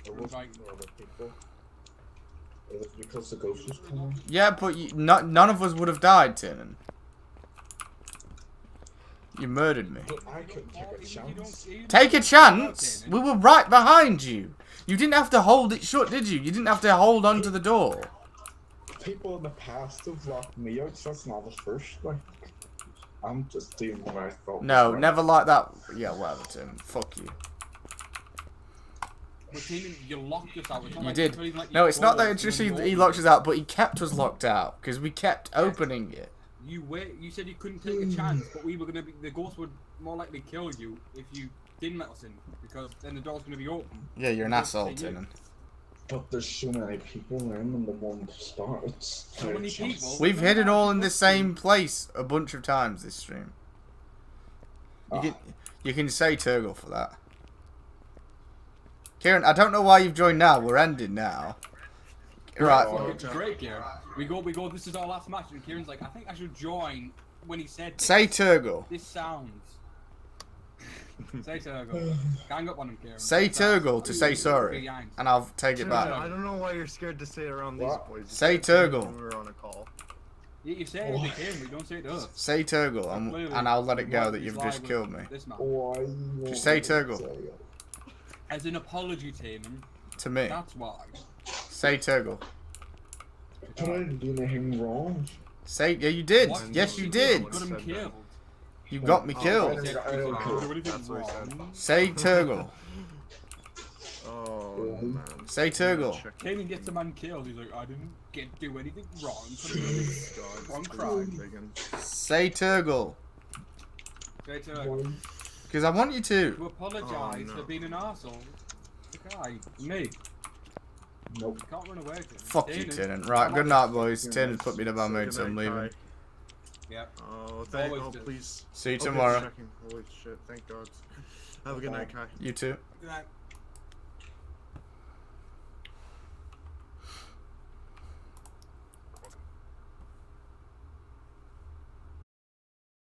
It wasn't for other people. It was because the ghost was coming. Yeah, but none of us would have died, Tiernan. You murdered me. But I couldn't take a chance. Take a chance? We were right behind you. You didn't have to hold it shut, did you? You didn't have to hold onto the door. People in the past have locked me out, so that's not the first. Like, I'm just doing what I thought. No, was right. never like that. Yeah, whatever, Tim. Fuck you. But Tiernan, you locked us out. It's not You like did. even like No, you it's not that closed it's just and he then you locked us opened. out, but he kept us locked out because we kept opening it. You said you couldn't take a chance, but we were gonna be. The ghost would more likely kill you if you didn't let us in, because then the door's gonna be open. Yeah, you're an Because asshole, they knew. Tiernan. But there's so many people there and the one started. So many people? We've hidden all in the same place a bunch of times this stream. You can say Turgle for that. Kieran, I don't know why you've joined now. We're ending now. Right. It's great, Kieran. We go. This is our last match, and Kieran's like, I think I should join. When he said, Say Turgle. This sounds. Say Turgle. Gang up on him, Kieran. Say Turgle to say sorry, and I'll take it back. I don't know why you're scared to say it around these boys. You Say said it Turgle. when we were on a call. You say it to Kieran, but don't say it to us. Say Turgle, and I'll let it go that you've just killed me. This man. Just say Turgle. As an apology, Tiernan. To me. That's why. Say Turgle. I didn't do anything wrong. Say, yeah, you did. What? Yes, you did. Got him killed. You got me killed. He said, I don't "Don't do care. anything That's what he said. wrong." Say Turgle. Oh, man. Say Turgle. Tiernan gets a man killed. He's like, I didn't do anything wrong. Wrong God, crime. Say Turgle. Say Turgle. Because I want you To to. apologise Oh, no. for being an arsehole. The guy. Me. Nope. You can't run away. Tiernan. Fuck you, Tiernan. Tiernan. Right, good night, boys. Tiernan's put me in a bad mood, so I'm Good night, leaving. Kai. Yep. Oh, thank Always oh, do. please. See you Okay, tomorrow. checking. Holy shit, thank God. Have a good night, Kai. You too. Good night.